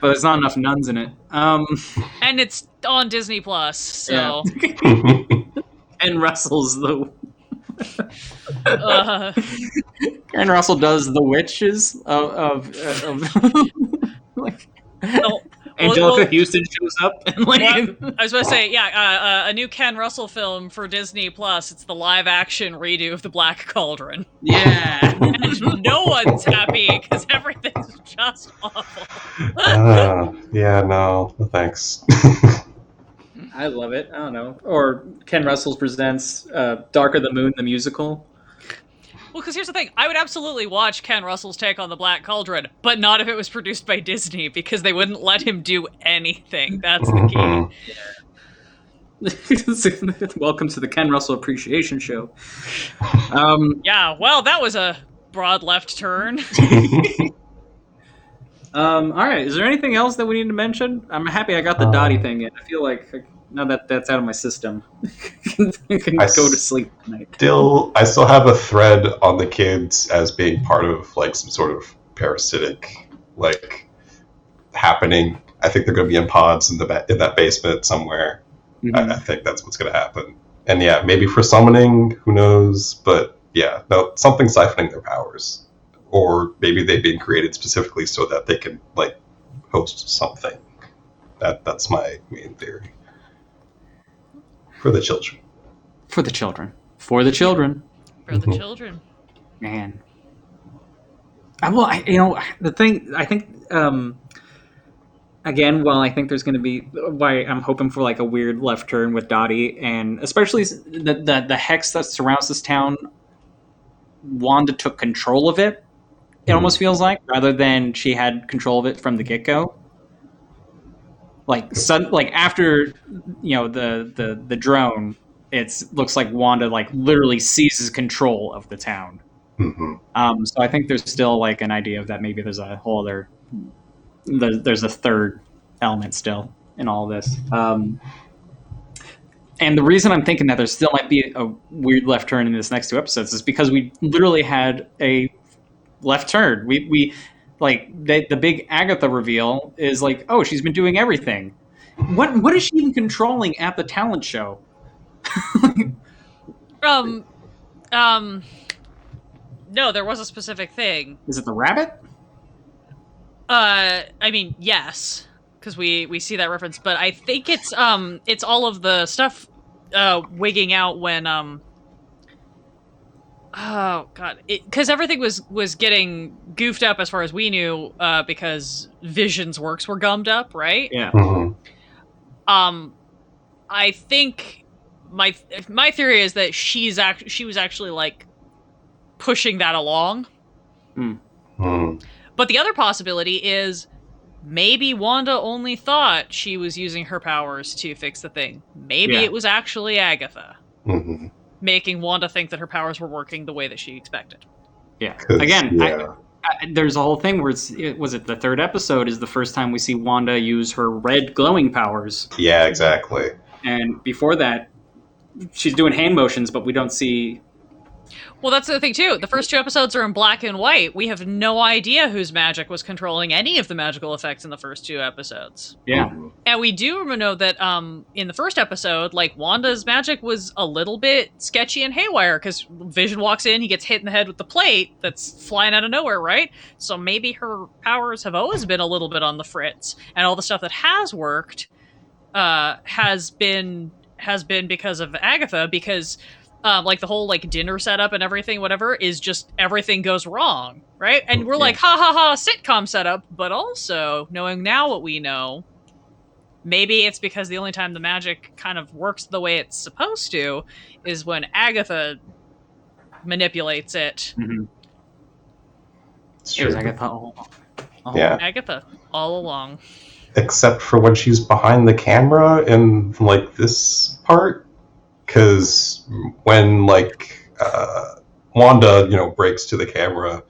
[SPEAKER 2] But there's not enough nuns in it.
[SPEAKER 1] And it's on Disney Plus, so...
[SPEAKER 2] Yeah. Ken Russell's the... Ken Russell does the witches of like... Angelica Houston shows up and like.
[SPEAKER 1] Well, I was going to say, a new Ken Russell film for Disney Plus. It's the live-action redo of The Black Cauldron.
[SPEAKER 2] Yeah,
[SPEAKER 1] and no one's happy because everything's just awful.
[SPEAKER 3] Yeah, no thanks.
[SPEAKER 2] I love it. I don't know. Or Ken Russell presents Darker the Moon, the musical.
[SPEAKER 1] Well, because here's the thing. I would absolutely watch Ken Russell's take on The Black Cauldron, but not if it was produced by Disney, because they wouldn't let him do anything. That's the
[SPEAKER 2] key. Welcome to the Ken Russell Appreciation Show.
[SPEAKER 1] Yeah, well, that was a broad left turn.
[SPEAKER 2] All right. Is there anything else that we need to mention? I'm happy I got the Dottie thing in. I feel like now that that's out of my system, I can go to sleep tonight.
[SPEAKER 3] I still have a thread on the kids as being part of like some sort of parasitic like happening. I think they're going to be in pods in that basement somewhere. Mm-hmm. I think that's what's going to happen. And yeah, maybe for summoning, who knows? But yeah, no, something siphoning their powers, or maybe they've been created specifically so that they can like host something. That's my main theory. For the children.
[SPEAKER 2] For the children. For the children.
[SPEAKER 1] For the children.
[SPEAKER 2] Man. The thing, I think, again, while I think there's going to be, why I'm hoping for like a weird left turn with Dottie, and especially the hex that surrounds this town, Wanda took control of it, it almost feels like, rather than she had control of it from the get-go. Like after the drone, looks like Wanda like literally seizes control of the town.
[SPEAKER 3] Mm-hmm.
[SPEAKER 2] So I think there's still like an idea of that maybe there's a whole other there's a third element still in all of this. And the reason I'm thinking that there still might be a weird left turn in this next two episodes is because we literally had a left turn. We like the big Agatha reveal is like, oh, she's been doing everything. What is she even controlling at the talent show?
[SPEAKER 1] No, there was a specific thing.
[SPEAKER 2] Is it the rabbit?
[SPEAKER 1] I mean, yes, because we see that reference, but I think it's all of the stuff wigging out when Oh god, because everything was getting goofed up as far as we knew, because Vision's works were gummed up, right?
[SPEAKER 2] Yeah.
[SPEAKER 1] I think my theory is that she was actually like pushing that along. But the other possibility is maybe Wanda only thought she was using her powers to fix the thing. Maybe it was actually Agatha. Making Wanda think that her powers were working the way that she expected.
[SPEAKER 2] Yeah. Again, there's a whole thing where was it the third episode is the first time we see Wanda use her red glowing powers.
[SPEAKER 3] Yeah, exactly.
[SPEAKER 2] And before that, she's doing hand motions, but we don't see...
[SPEAKER 1] Well, that's the thing, too. The first 2 episodes are in black and white. We have no idea whose magic was controlling any of the magical effects in the first 2 episodes.
[SPEAKER 2] Yeah.
[SPEAKER 1] And we do know that in the first episode, like, Wanda's magic was a little bit sketchy and haywire, because Vision walks in, he gets hit in the head with the plate that's flying out of nowhere, right? So maybe her powers have always been a little bit on the fritz, and all the stuff that has worked has been because of Agatha, because... like the whole like dinner setup and everything, whatever, is just everything goes wrong, right? And we're like, ha ha ha, sitcom setup. But also, knowing now what we know, maybe it's because the only time the magic kind of works the way it's supposed to is when Agatha manipulates it.
[SPEAKER 2] It was Agatha all along.
[SPEAKER 3] Yeah.
[SPEAKER 1] Agatha all along.
[SPEAKER 3] Except for when she's behind the camera in like this part. Because when, like, Wanda, breaks to the camera,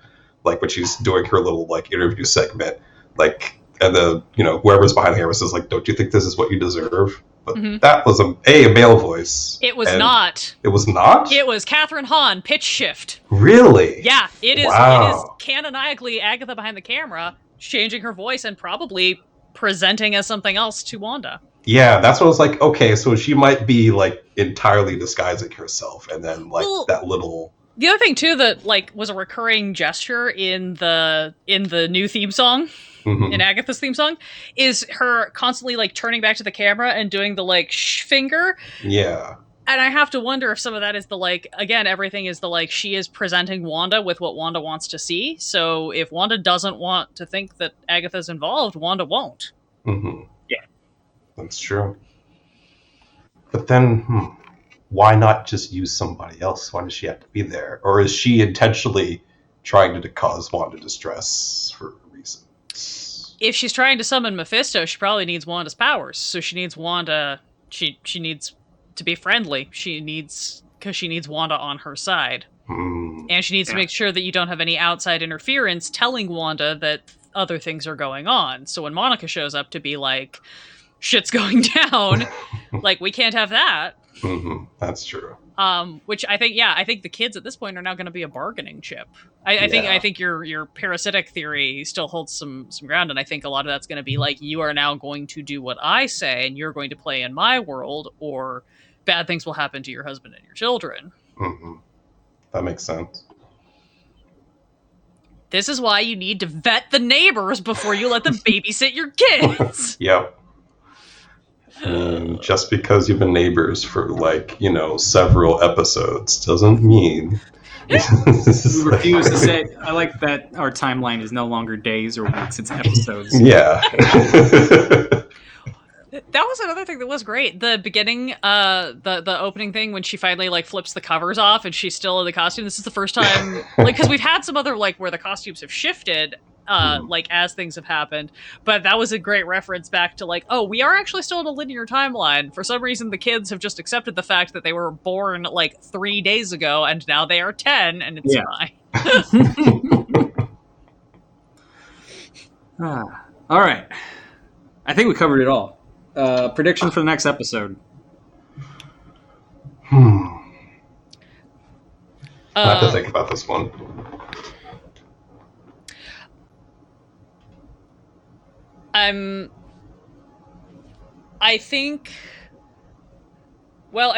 [SPEAKER 3] like, when she's doing her little, like, interview segment, like, and the, whoever's behind the camera says, like, don't you think this is what you deserve? But that was a male voice.
[SPEAKER 1] It was not.
[SPEAKER 3] It was not?
[SPEAKER 1] It was Catherine Hahn, pitch shift.
[SPEAKER 3] Really?
[SPEAKER 1] Yeah, it is.
[SPEAKER 3] Wow.
[SPEAKER 1] It is canonically Agatha behind the camera, changing her voice and probably presenting as something else to Wanda.
[SPEAKER 3] Yeah, that's what I was like, okay, so she might be, like, entirely disguising herself, and then, like, that little...
[SPEAKER 1] The other thing, too, that, like, was a recurring gesture in the new theme song, in Agatha's theme song, is her constantly, like, turning back to the camera and doing the, like, shh finger.
[SPEAKER 3] Yeah.
[SPEAKER 1] And I have to wonder if some of that is the, like, again, everything is the, like, she is presenting Wanda with what Wanda wants to see, so if Wanda doesn't want to think that Agatha's involved, Wanda won't.
[SPEAKER 3] That's true. But then, why not just use somebody else? Why does she have to be there? Or is she intentionally trying to cause Wanda distress for reasons?
[SPEAKER 1] If she's trying to summon Mephisto, she probably needs Wanda's powers. So she needs Wanda... She needs to be friendly. Because she needs Wanda on her side. And she needs to make sure that you don't have any outside interference telling Wanda that other things are going on. So when Monica shows up to be like... shit's going down. Like, we can't have that.
[SPEAKER 3] That's true.
[SPEAKER 1] Which I think the kids at this point are now going to be a bargaining chip. I think your parasitic theory still holds some ground, and I think a lot of that's going to be like, you are now going to do what I say, and you're going to play in my world, or bad things will happen to your husband and your children.
[SPEAKER 3] That makes sense.
[SPEAKER 1] This is why you need to vet the neighbors before you let them babysit your kids.
[SPEAKER 3] Yep. And just because you've been neighbors for, like, several episodes doesn't mean...
[SPEAKER 2] We refuse to say... I like that our timeline is no longer days or weeks, it's episodes.
[SPEAKER 3] Yeah.
[SPEAKER 1] That was another thing that was great. The beginning, the opening thing when she finally, like, flips the covers off and she's still in the costume. This is the first time... like, because we've had some other, like, where the costumes have shifted... like, as things have happened. But that was a great reference back to, like, oh, we are actually still in a linear timeline. For some reason, the kids have just accepted the fact that they were born, like, 3 days ago, and now they are 10, and it's
[SPEAKER 2] fine. All right. I think we covered it all. Prediction for the next episode.
[SPEAKER 3] I have to think about this one.
[SPEAKER 1] I think... Well,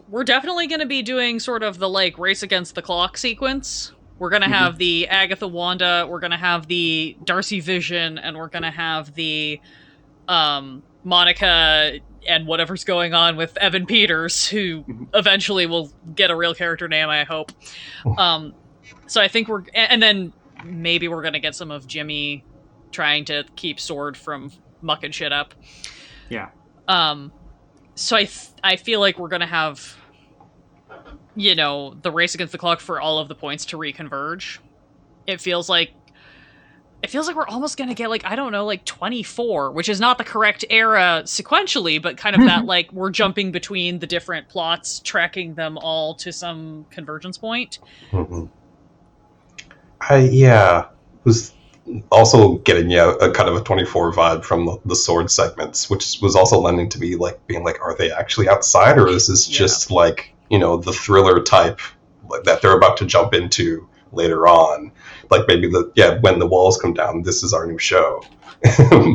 [SPEAKER 1] we're definitely going to be doing sort of the, like, race against the clock sequence. We're going to have the Agatha Wanda, we're going to have the Darcy Vision, and we're going to have the Monica and whatever's going on with Evan Peters, who eventually will get a real character name, I hope. So I think and then maybe we're gonna get some of Jimmy trying to keep Sword from mucking shit up.
[SPEAKER 2] Yeah.
[SPEAKER 1] So I feel like we're gonna have, the race against the clock for all of the points to reconverge. It feels like we're almost gonna get, like, I don't know, like 24, which is not the correct era sequentially, but kind of that, like, we're jumping between the different plots, tracking them all to some convergence point.
[SPEAKER 3] Mm-hmm. Was also getting a kind of a 24 vibe from the Sword segments, which was also lending to me like being like, are they actually outside, or is this just like, the thriller type that they're about to jump into later on? Like maybe when the walls come down, this is our new show.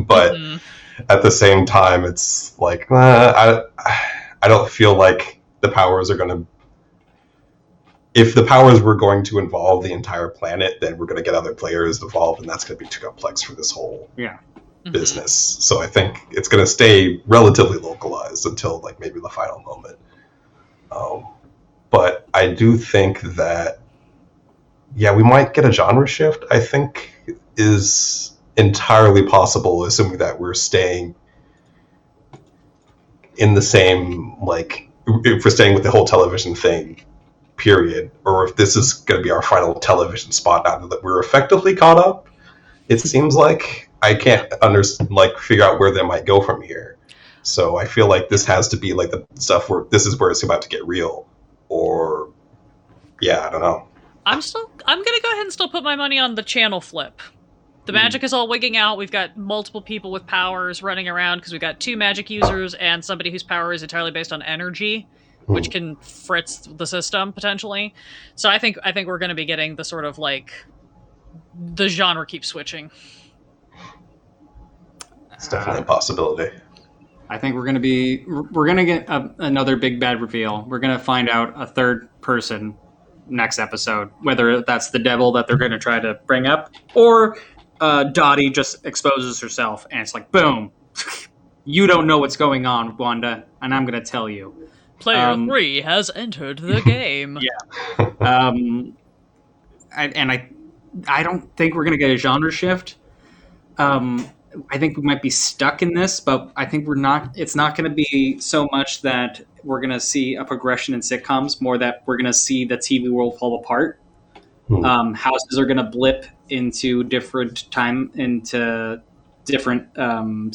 [SPEAKER 3] But at the same time, it's like I don't feel like the powers are going to. If the powers were going to involve the entire planet, then we're going to get other players involved, and that's going to be too complex for this whole business. So I think it's going to stay relatively localized until like maybe the final moment. But I do think that, we might get a genre shift. I think is entirely possible, assuming that we're staying in the same, like, if we're staying with the whole television thing, period, or if this is going to be our final television spot now that we're effectively caught up. It seems like I can't figure out where they might go from here. So I feel like this has to be like the stuff where this is where it's about to get real, or I don't know. I'm
[SPEAKER 1] gonna go ahead and still put my money on the channel flip. The magic is all wigging out. We've got multiple people with powers running around because we've got 2 magic users and somebody whose power is entirely based on energy, which can fritz the system potentially. So I think we're going to be getting the sort of like the genre keeps switching.
[SPEAKER 3] It's definitely a possibility.
[SPEAKER 2] I think we're going to get another big bad reveal. We're going to find out a third person next episode, whether that's the devil that they're going to try to bring up, or Dottie just exposes herself and it's like, boom, you don't know what's going on, Wanda, and I'm going to tell you.
[SPEAKER 1] Player 3 has entered the game.
[SPEAKER 2] I don't think we're going to get a genre shift. I think we might be stuck in this, but I think we're not. It's not going to be so much that we're going to see a progression in sitcoms, more that we're going to see the TV world fall apart. Houses are going to blip into different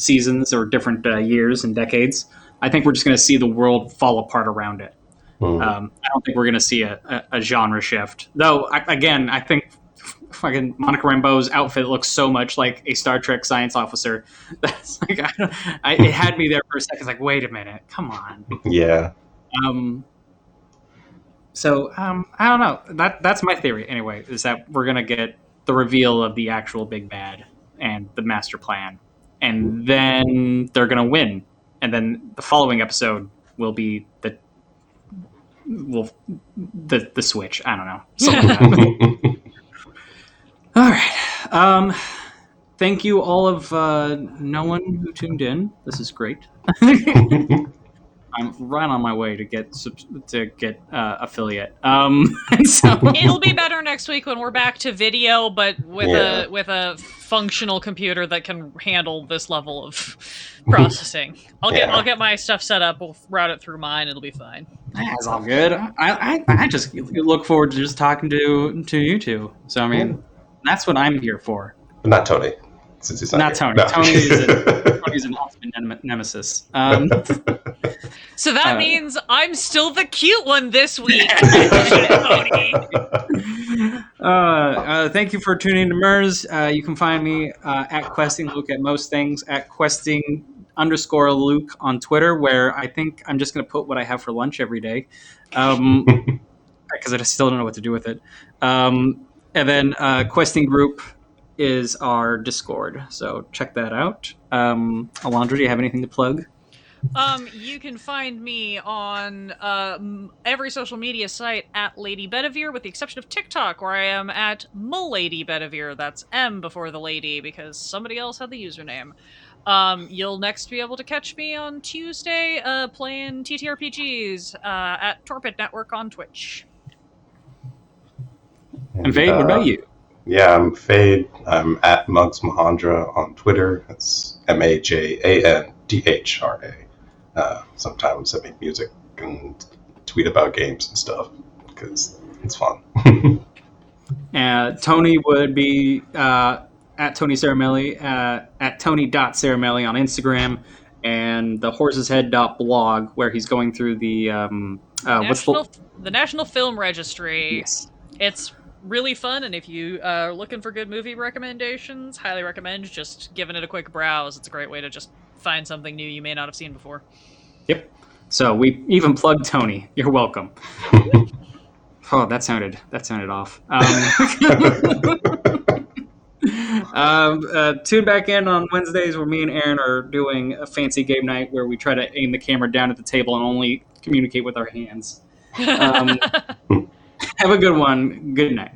[SPEAKER 2] seasons or different years and decades. I think we're just going to see the world fall apart around it. I don't think we're going to see a genre shift. Though, I think fucking Monica Rambeau's outfit looks so much like a Star Trek science officer. That's like, it had me there for a second. It's like, wait a minute, come on.
[SPEAKER 3] Yeah.
[SPEAKER 2] So I don't know. That's my theory anyway, is that we're going to get the reveal of the actual big bad and the master plan. And then they're going to win. And then the following episode will be the switch. I don't know. Something like that. All right. Thank you all of no one who tuned in. This is great. I'm right on my way to get affiliate. So
[SPEAKER 1] it'll be better next week when we're back to video, but with a functional computer that can handle this level of processing. I'll get my stuff set up. We'll route it through mine. It'll be fine.
[SPEAKER 2] That's all good. I just look forward to just talking to you two. So I mean, that's what I'm here for.
[SPEAKER 3] Not Tony. Since he's
[SPEAKER 2] not Tony. No. Tony's an ultimate nemesis.
[SPEAKER 1] So that means I'm still the cute one this week.
[SPEAKER 2] Thank you for tuning in to MURS. You can find me at Questing Luke at most things, at Questing_Luke on Twitter, where I think I'm just going to put what I have for lunch every day, because I still don't know what to do with it. And then Questing Group is our Discord, so check that out. Alandra, do you have anything to plug?
[SPEAKER 1] You can find me on every social media site at Lady Bedivere, with the exception of TikTok, where I am at Mulady Bedivere. That's M before the lady, because somebody else had the username. You'll next be able to catch me on Tuesday playing TTRPGs at Torpid Network on Twitch.
[SPEAKER 2] And Feyhd, what about you?
[SPEAKER 3] Yeah, I'm Feyhd. I'm at Mugs Mahandra on Twitter. It's MAJANDHRA. Sometimes I make music and tweet about games and stuff because it's fun.
[SPEAKER 2] Tony would be at Tony Caramelli, at Tony.Caramelli on Instagram, and the Horse's Head blog, where he's going through the
[SPEAKER 1] the National Film Registry.
[SPEAKER 2] Yes.
[SPEAKER 1] It's really fun, and if you are looking for good movie recommendations, highly recommend just giving it a quick browse. It's a great way to just find something new you may not have seen before. Yep.
[SPEAKER 2] So we even plugged Tony. You're welcome. Oh, that sounded off. Tune back in on Wednesdays where me and Erin are doing a fancy game night where we try to aim the camera down at the table and only communicate with our hands. Have a good one. Good night.